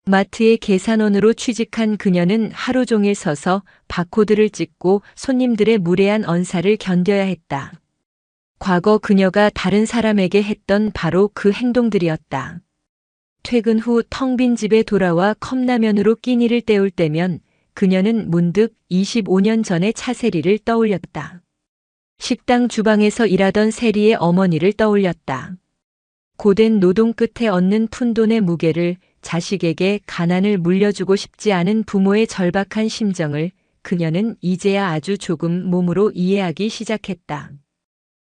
마트의 계산원으로 취직한 그녀는 하루 종일 서서 바코드를 찍고 손님들의 무례한 언사를 견뎌야 했다. 과거 그녀가 다른 사람에게 했던 바로 그 행동들이었다. 퇴근 후 텅 빈 집에 돌아와 컵라면으로 끼니를 때울 때면 그녀는 문득 25년 전의 차세리를 떠올렸다. 식당 주방에서 일하던 세리의 어머니를 떠올렸다. 고된 노동 끝에 얻는 푼돈의 무게를 자식에게 가난을 물려주고 싶지 않은 부모의 절박한 심정을 그녀는 이제야 아주 조금 몸으로 이해하기 시작했다.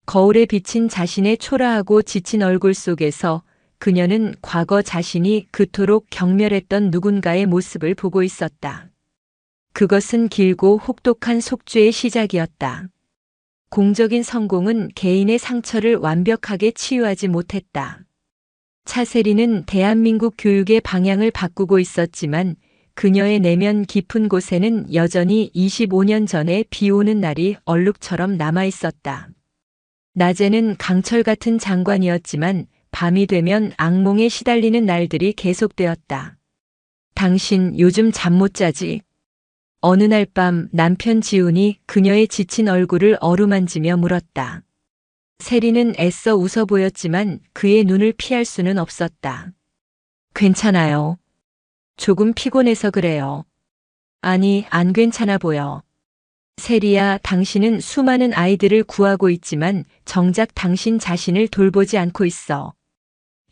거울에 비친 자신의 초라하고 지친 얼굴 속에서 그녀는 과거 자신이 그토록 경멸했던 누군가의 모습을 보고 있었다. 그것은 길고 혹독한 속죄의 시작이었다. 공적인 성공은 개인의 상처를 완벽하게 치유하지 못했다. 차세리는 대한민국 교육의 방향을 바꾸고 있었지만 그녀의 내면 깊은 곳에는 여전히 25년 전에 비 오는 날이 얼룩처럼 남아 있었다. 낮에는 강철 같은 장관이었지만 밤이 되면 악몽에 시달리는 날들이 계속되었다. 당신 요즘 잠 못 자지? 어느 날 밤 남편 지훈이 그녀의 지친 얼굴을 어루만지며 물었다. 세리는 애써 웃어 보였지만 그의 눈을 피할 수는 없었다. 괜찮아요. 조금 피곤해서 그래요. 아니, 안 괜찮아 보여. 세리야, 당신은 수많은 아이들을 구하고 있지만 정작 당신 자신을 돌보지 않고 있어.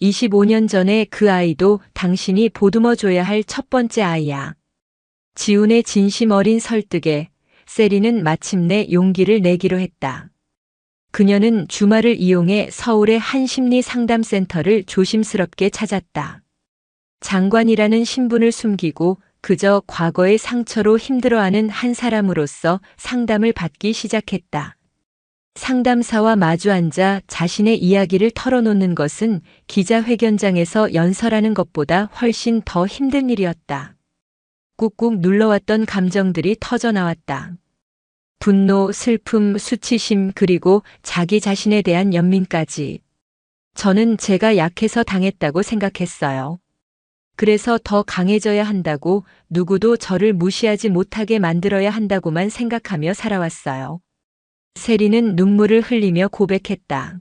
25년 전에 그 아이도 당신이 보듬어줘야 할 첫 번째 아이야. 지훈의 진심 어린 설득에 세리는 마침내 용기를 내기로 했다. 그녀는 주말을 이용해 서울의 한 심리 상담센터를 조심스럽게 찾았다. 장관이라는 신분을 숨기고 그저 과거의 상처로 힘들어하는 한 사람으로서 상담을 받기 시작했다. 상담사와 마주 앉아 자신의 이야기를 털어놓는 것은 기자회견장에서 연설하는 것보다 훨씬 더 힘든 일이었다. 꾹꾹 눌러왔던 감정들이 터져나왔다. 분노, 슬픔, 수치심, 그리고 자기 자신에 대한 연민까지. 저는 제가 약해서 당했다고 생각했어요. 그래서 더 강해져야 한다고, 누구도 저를 무시하지 못하게 만들어야 한다고만 생각하며 살아왔어요. 세리는 눈물을 흘리며 고백했다.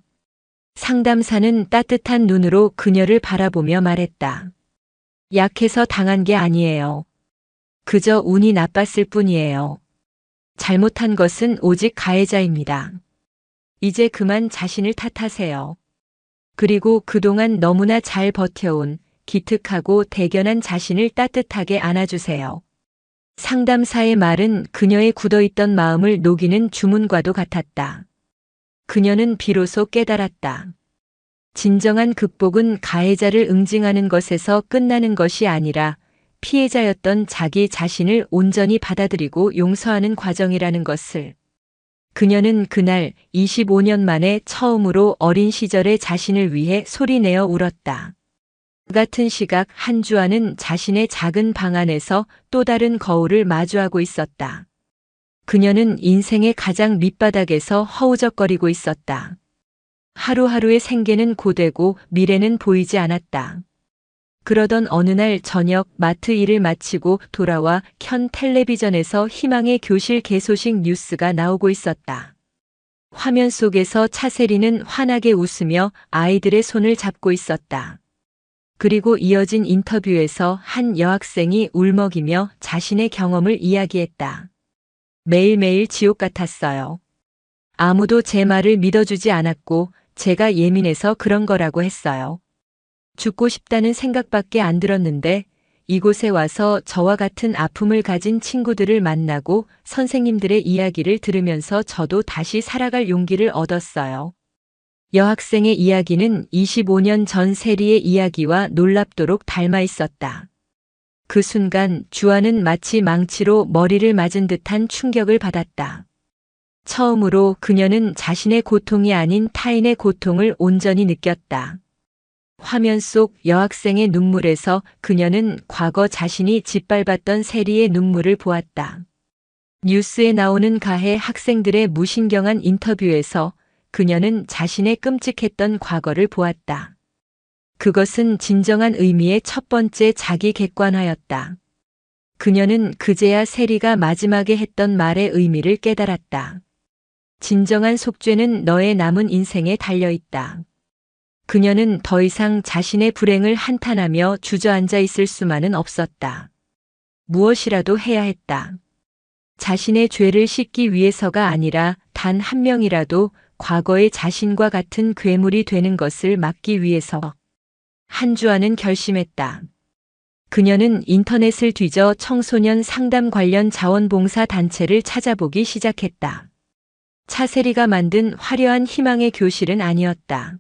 상담사는 따뜻한 눈으로 그녀를 바라보며 말했다. 약해서 당한 게 아니에요. 그저 운이 나빴을 뿐이에요. 잘못한 것은 오직 가해자입니다. 이제 그만 자신을 탓하세요. 그리고 그동안 너무나 잘 버텨온 기특하고 대견한 자신을 따뜻하게 안아주세요. 상담사의 말은 그녀의 굳어있던 마음을 녹이는 주문과도 같았다. 그녀는 비로소 깨달았다. 진정한 극복은 가해자를 응징하는 것에서 끝나는 것이 아니라 피해자였던 자기 자신을 온전히 받아들이고 용서하는 과정이라는 것을. 그녀는 그날 25년 만에 처음으로 어린 시절의 자신을 위해 소리내어 울었다. 같은 시각 한주아는 자신의 작은 방 안에서 또 다른 거울을 마주하고 있었다. 그녀는 인생의 가장 밑바닥에서 허우적거리고 있었다. 하루하루의 생계는 고되고 미래는 보이지 않았다. 그러던 어느 날 저녁 마트 일을 마치고 돌아와 켠 텔레비전에서 희망의 교실 개소식 뉴스가 나오고 있었다. 화면 속에서 차세리는 환하게 웃으며 아이들의 손을 잡고 있었다. 그리고 이어진 인터뷰에서 한 여학생이 울먹이며 자신의 경험을 이야기했다. 매일매일 지옥 같았어요. 아무도 제 말을 믿어주지 않았고 제가 예민해서 그런 거라고 했어요. 죽고 싶다는 생각밖에 안 들었는데 이곳에 와서 저와 같은 아픔을 가진 친구들을 만나고 선생님들의 이야기를 들으면서 저도 다시 살아갈 용기를 얻었어요. 여학생의 이야기는 25년 전 세리의 이야기와 놀랍도록 닮아 있었다. 그 순간 주아는 마치 망치로 머리를 맞은 듯한 충격을 받았다. 처음으로 그녀는 자신의 고통이 아닌 타인의 고통을 온전히 느꼈다. 화면 속 여학생의 눈물에서 그녀는 과거 자신이 짓밟았던 세리의 눈물을 보았다. 뉴스에 나오는 가해 학생들의 무신경한 인터뷰에서 그녀는 자신의 끔찍했던 과거를 보았다. 그것은 진정한 의미의 첫 번째 자기 객관화였다. 그녀는 그제야 세리가 마지막에 했던 말의 의미를 깨달았다. 진정한 속죄는 너의 남은 인생에 달려있다. 그녀는 더 이상 자신의 불행을 한탄하며 주저앉아 있을 수만은 없었다. 무엇이라도 해야 했다. 자신의 죄를 씻기 위해서가 아니라 단 한 명이라도 과거의 자신과 같은 괴물이 되는 것을 막기 위해서. 한주아는 결심했다. 그녀는 인터넷을 뒤져 청소년 상담 관련 자원봉사 단체를 찾아보기 시작했다. 차세리가 만든 화려한 희망의 교실은 아니었다.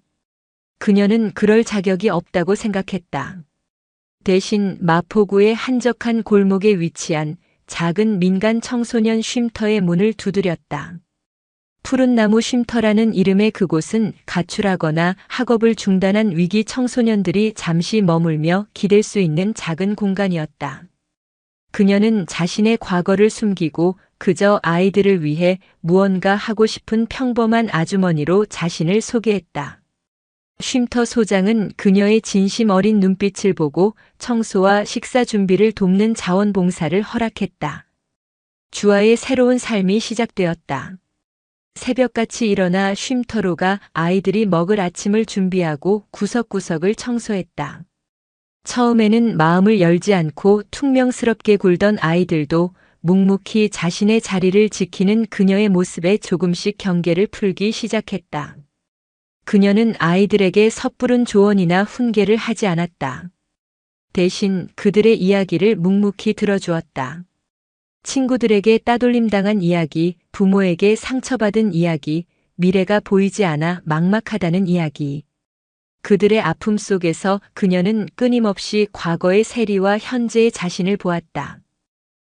그녀는 그럴 자격이 없다고 생각했다. 대신 마포구의 한적한 골목에 위치한 작은 민간 청소년 쉼터의 문을 두드렸다. 푸른 나무 쉼터라는 이름의 그곳은 가출하거나 학업을 중단한 위기 청소년들이 잠시 머물며 기댈 수 있는 작은 공간이었다. 그녀는 자신의 과거를 숨기고 그저 아이들을 위해 무언가 하고 싶은 평범한 아주머니로 자신을 소개했다. 쉼터 소장은 그녀의 진심 어린 눈빛을 보고 청소와 식사 준비를 돕는 자원봉사를 허락했다. 주아의 새로운 삶이 시작되었다. 새벽같이 일어나 쉼터로 가 아이들이 먹을 아침을 준비하고 구석구석을 청소했다. 처음에는 마음을 열지 않고 퉁명스럽게 굴던 아이들도 묵묵히 자신의 자리를 지키는 그녀의 모습에 조금씩 경계를 풀기 시작했다. 그녀는 아이들에게 섣부른 조언이나 훈계를 하지 않았다. 대신 그들의 이야기를 묵묵히 들어주었다. 친구들에게 따돌림당한 이야기, 부모에게 상처받은 이야기, 미래가 보이지 않아 막막하다는 이야기. 그들의 아픔 속에서 그녀는 끊임없이 과거의 세리와 현재의 자신을 보았다.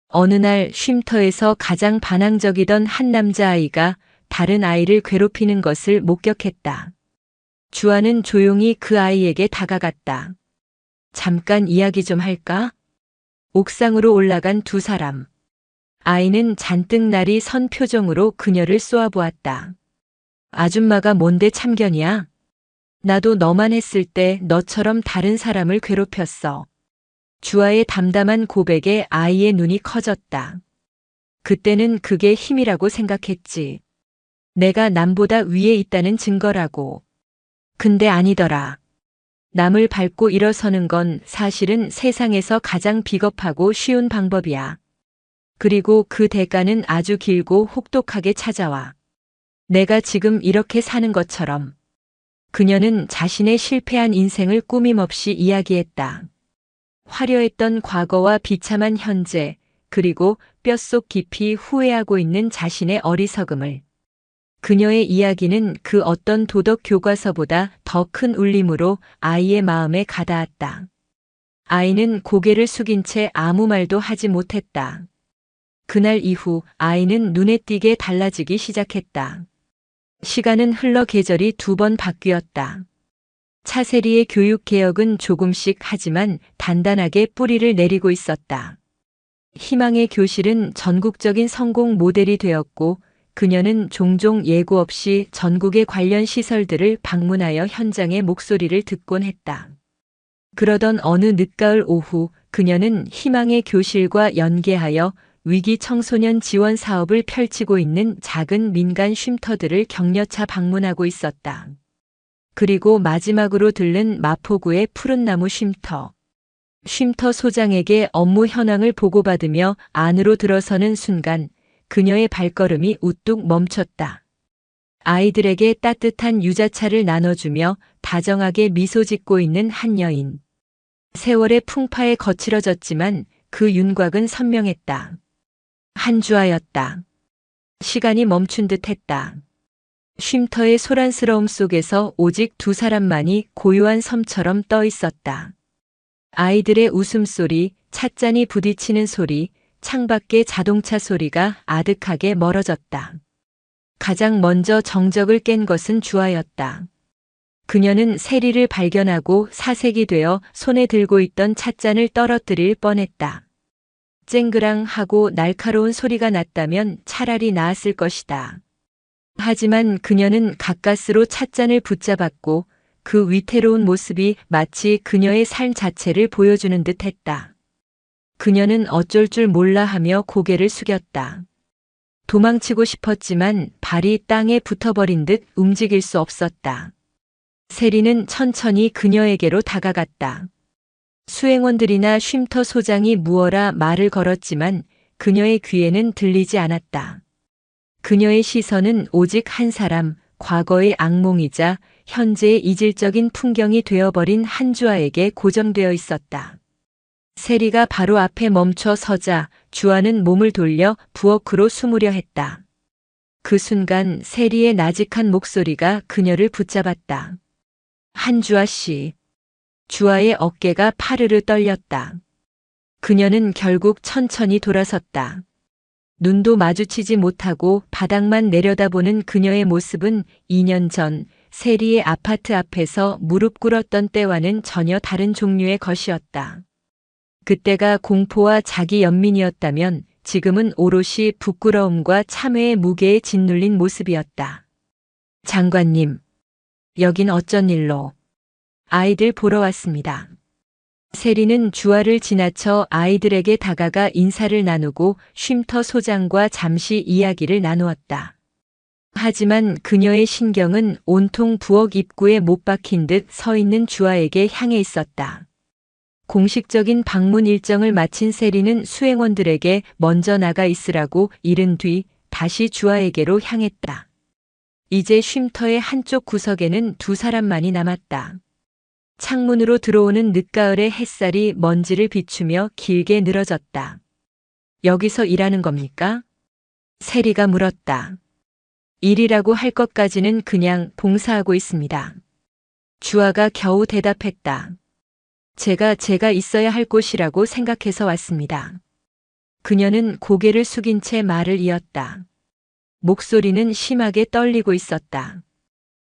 어느 날 쉼터에서 가장 반항적이던 한 남자아이가 다른 아이를 괴롭히는 것을 목격했다. 주아는 조용히 그 아이에게 다가갔다. 잠깐 이야기 좀 할까? 옥상으로 올라간 두 사람. 아이는 잔뜩 날이 선 표정으로 그녀를 쏘아보았다. 아줌마가 뭔데 참견이야? 나도 너만 했을 때 너처럼 다른 사람을 괴롭혔어. 주아의 담담한 고백에 아이의 눈이 커졌다. 그때는 그게 힘이라고 생각했지. 내가 남보다 위에 있다는 증거라고. 근데 아니더라. 남을 밟고 일어서는 건 사실은 세상에서 가장 비겁하고 쉬운 방법이야. 그리고 그 대가는 아주 길고 혹독하게 찾아와. 내가 지금 이렇게 사는 것처럼. 그녀는 자신의 실패한 인생을 꾸밈없이 이야기했다. 화려했던 과거와 비참한 현재, 그리고 뼛속 깊이 후회하고 있는 자신의 어리석음을. 그녀의 이야기는 그 어떤 도덕 교과서보다 더 큰 울림으로 아이의 마음에 가닿았다. 아이는 고개를 숙인 채 아무 말도 하지 못했다. 그날 이후 아이는 눈에 띄게 달라지기 시작했다. 시간은 흘러 계절이 두 번 바뀌었다. 차세리의 교육 개혁은 조금씩 하지만 단단하게 뿌리를 내리고 있었다. 희망의 교실은 전국적인 성공 모델이 되었고 그녀는 종종 예고 없이 전국의 관련 시설들을 방문하여 현장의 목소리를 듣곤 했다. 그러던 어느 늦가을 오후 그녀는 희망의 교실과 연계하여 위기 청소년 지원 사업을 펼치고 있는 작은 민간 쉼터들을 격려차 방문하고 있었다. 그리고 마지막으로 들른 마포구의 푸른 나무 쉼터. 쉼터 소장에게 업무 현황을 보고받으며 안으로 들어서는 순간 그녀의 발걸음이 우뚝 멈췄다. 아이들에게 따뜻한 유자차를 나눠주며 다정하게 미소 짓고 있는 한 여인. 세월의 풍파에 거칠어졌지만 그 윤곽은 선명했다. 한주아였다. 시간이 멈춘 듯 했다. 쉼터의 소란스러움 속에서 오직 두 사람만이 고요한 섬처럼 떠 있었다. 아이들의 웃음소리, 찻잔이 부딪히는 소리, 창밖의 자동차 소리가 아득하게 멀어졌다. 가장 먼저 정적을 깬 것은 주아였다. 그녀는 세리를 발견하고 사색이 되어 손에 들고 있던 찻잔을 떨어뜨릴 뻔했다. 쨍그랑하고 날카로운 소리가 났다면 차라리 나았을 것이다. 하지만 그녀는 가까스로 찻잔을 붙잡았고 그 위태로운 모습이 마치 그녀의 삶 자체를 보여주는 듯 했다. 그녀는 어쩔 줄 몰라 하며 고개를 숙였다. 도망치고 싶었지만 발이 땅에 붙어버린 듯 움직일 수 없었다. 세리는 천천히 그녀에게로 다가갔다. 수행원들이나 쉼터 소장이 무어라 말을 걸었지만 그녀의 귀에는 들리지 않았다. 그녀의 시선은 오직 한 사람, 과거의 악몽이자 현재의 이질적인 풍경이 되어버린 한주아에게 고정되어 있었다. 세리가 바로 앞에 멈춰 서자 주아는 몸을 돌려 부엌으로 숨으려 했다. 그 순간 세리의 나직한 목소리가 그녀를 붙잡았다. 한주아 씨. 주아의 어깨가 파르르 떨렸다. 그녀는 결국 천천히 돌아섰다. 눈도 마주치지 못하고 바닥만 내려다보는 그녀의 모습은 2년 전 세리의 아파트 앞에서 무릎 꿇었던 때와는 전혀 다른 종류의 것이었다. 그때가 공포와 자기 연민이었다면 지금은 오롯이 부끄러움과 참회의 무게에 짓눌린 모습이었다. 장관님, 여긴 어쩐 일로? 아이들 보러 왔습니다. 세리는 주아를 지나쳐 아이들에게 다가가 인사를 나누고 쉼터 소장과 잠시 이야기를 나누었다. 하지만 그녀의 신경은 온통 부엌 입구에 못 박힌 듯 서 있는 주아에게 향해 있었다. 공식적인 방문 일정을 마친 세리는 수행원들에게 먼저 나가 있으라고 이른 뒤 다시 주아에게로 향했다. 이제 쉼터의 한쪽 구석에는 두 사람만이 남았다. 창문으로 들어오는 늦가을의 햇살이 먼지를 비추며 길게 늘어졌다. 여기서 일하는 겁니까? 세리가 물었다. 일이라고 할 것까지는 그냥 봉사하고 있습니다. 주아가 겨우 대답했다. 제가 있어야 할 곳이라고 생각해서 왔습니다. 그녀는 고개를 숙인 채 말을 이었다. 목소리는 심하게 떨리고 있었다.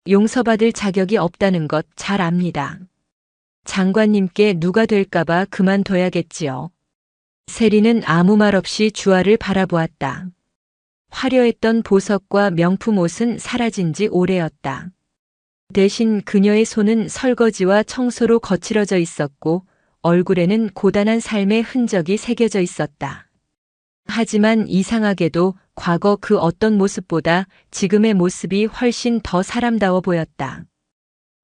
용서받을 자격이 없다는 것 잘 압니다. 장관님께 누가 될까봐 그만둬야겠지요. 세리는 아무 말 없이 주아를 바라보았다. 화려했던 보석과 명품 옷은 사라진 지 오래였다. 대신 그녀의 손은 설거지와 청소로 거칠어져 있었고 얼굴에는 고단한 삶의 흔적이 새겨져 있었다. 하지만 이상하게도 과거 그 어떤 모습보다 지금의 모습이 훨씬 더 사람다워 보였다.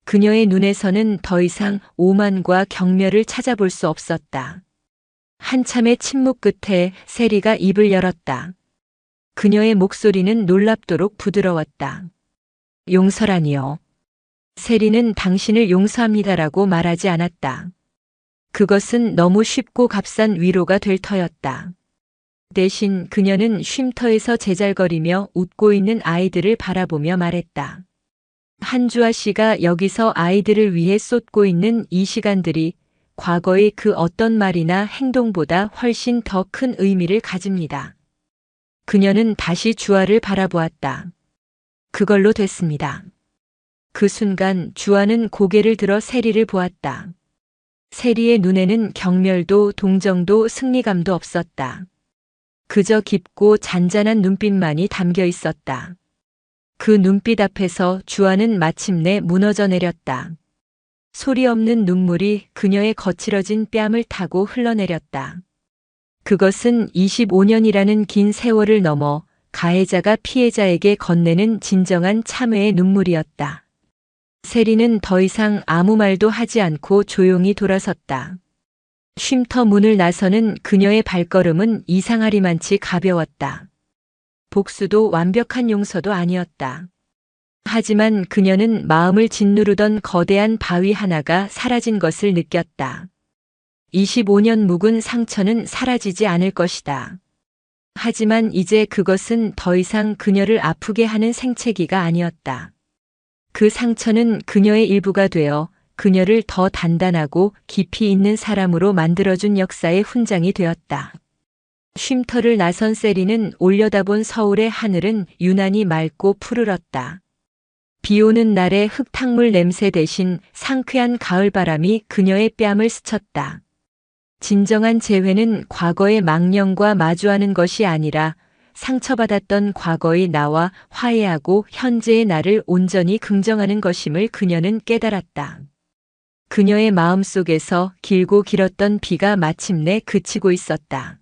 그녀의 눈에서는 더 이상 오만과 경멸을 찾아볼 수 없었다. 한참의 침묵 끝에 세리가 입을 열었다. 그녀의 목소리는 놀랍도록 부드러웠다. 용서라니요. 세리는 당신을 용서합니다라고 말하지 않았다. 그것은 너무 쉽고 값싼 위로가 될 터였다. 대신 그녀는 쉼터에서 제잘거리며 웃고 있는 아이들을 바라보며 말했다. 한주아 씨가 여기서 아이들을 위해 쏟고 있는 이 시간들이 과거의 그 어떤 말이나 행동보다 훨씬 더 큰 의미를 가집니다. 그녀는 다시 주아를 바라보았다. 그걸로 됐습니다. 그 순간 주아는 고개를 들어 세리를 보았다. 세리의 눈에는 경멸도 동정도 승리감도 없었다. 그저 깊고 잔잔한 눈빛만이 담겨 있었다. 그 눈빛 앞에서 주아는 마침내 무너져 내렸다. 소리 없는 눈물이 그녀의 거칠어진 뺨을 타고 흘러내렸다. 그것은 25년이라는 긴 세월을 넘어 가해자가 피해자에게 건네는 진정한 참회의 눈물이었다. 세리는 더 이상 아무 말도 하지 않고 조용히 돌아섰다. 쉼터 문을 나서는 그녀의 발걸음은 이상하리만치 가벼웠다. 복수도 완벽한 용서도 아니었다. 하지만 그녀는 마음을 짓누르던 거대한 바위 하나가 사라진 것을 느꼈다. 25년 묵은 상처는 사라지지 않을 것이다. 하지만 이제 그것은 더 이상 그녀를 아프게 하는 생채기가 아니었다. 그 상처는 그녀의 일부가 되어 그녀를 더 단단하고 깊이 있는 사람으로 만들어준 역사의 훈장이 되었다. 쉼터를 나선 세리는 올려다본 서울의 하늘은 유난히 맑고 푸르렀다. 비 오는 날의 흙탕물 냄새 대신 상쾌한 가을바람이 그녀의 뺨을 스쳤다. 진정한 재회는 과거의 망령과 마주하는 것이 아니라 상처받았던 과거의 나와 화해하고 현재의 나를 온전히 긍정하는 것임을 그녀는 깨달았다. 그녀의 마음속에서 길고 길었던 비가 마침내 그치고 있었다.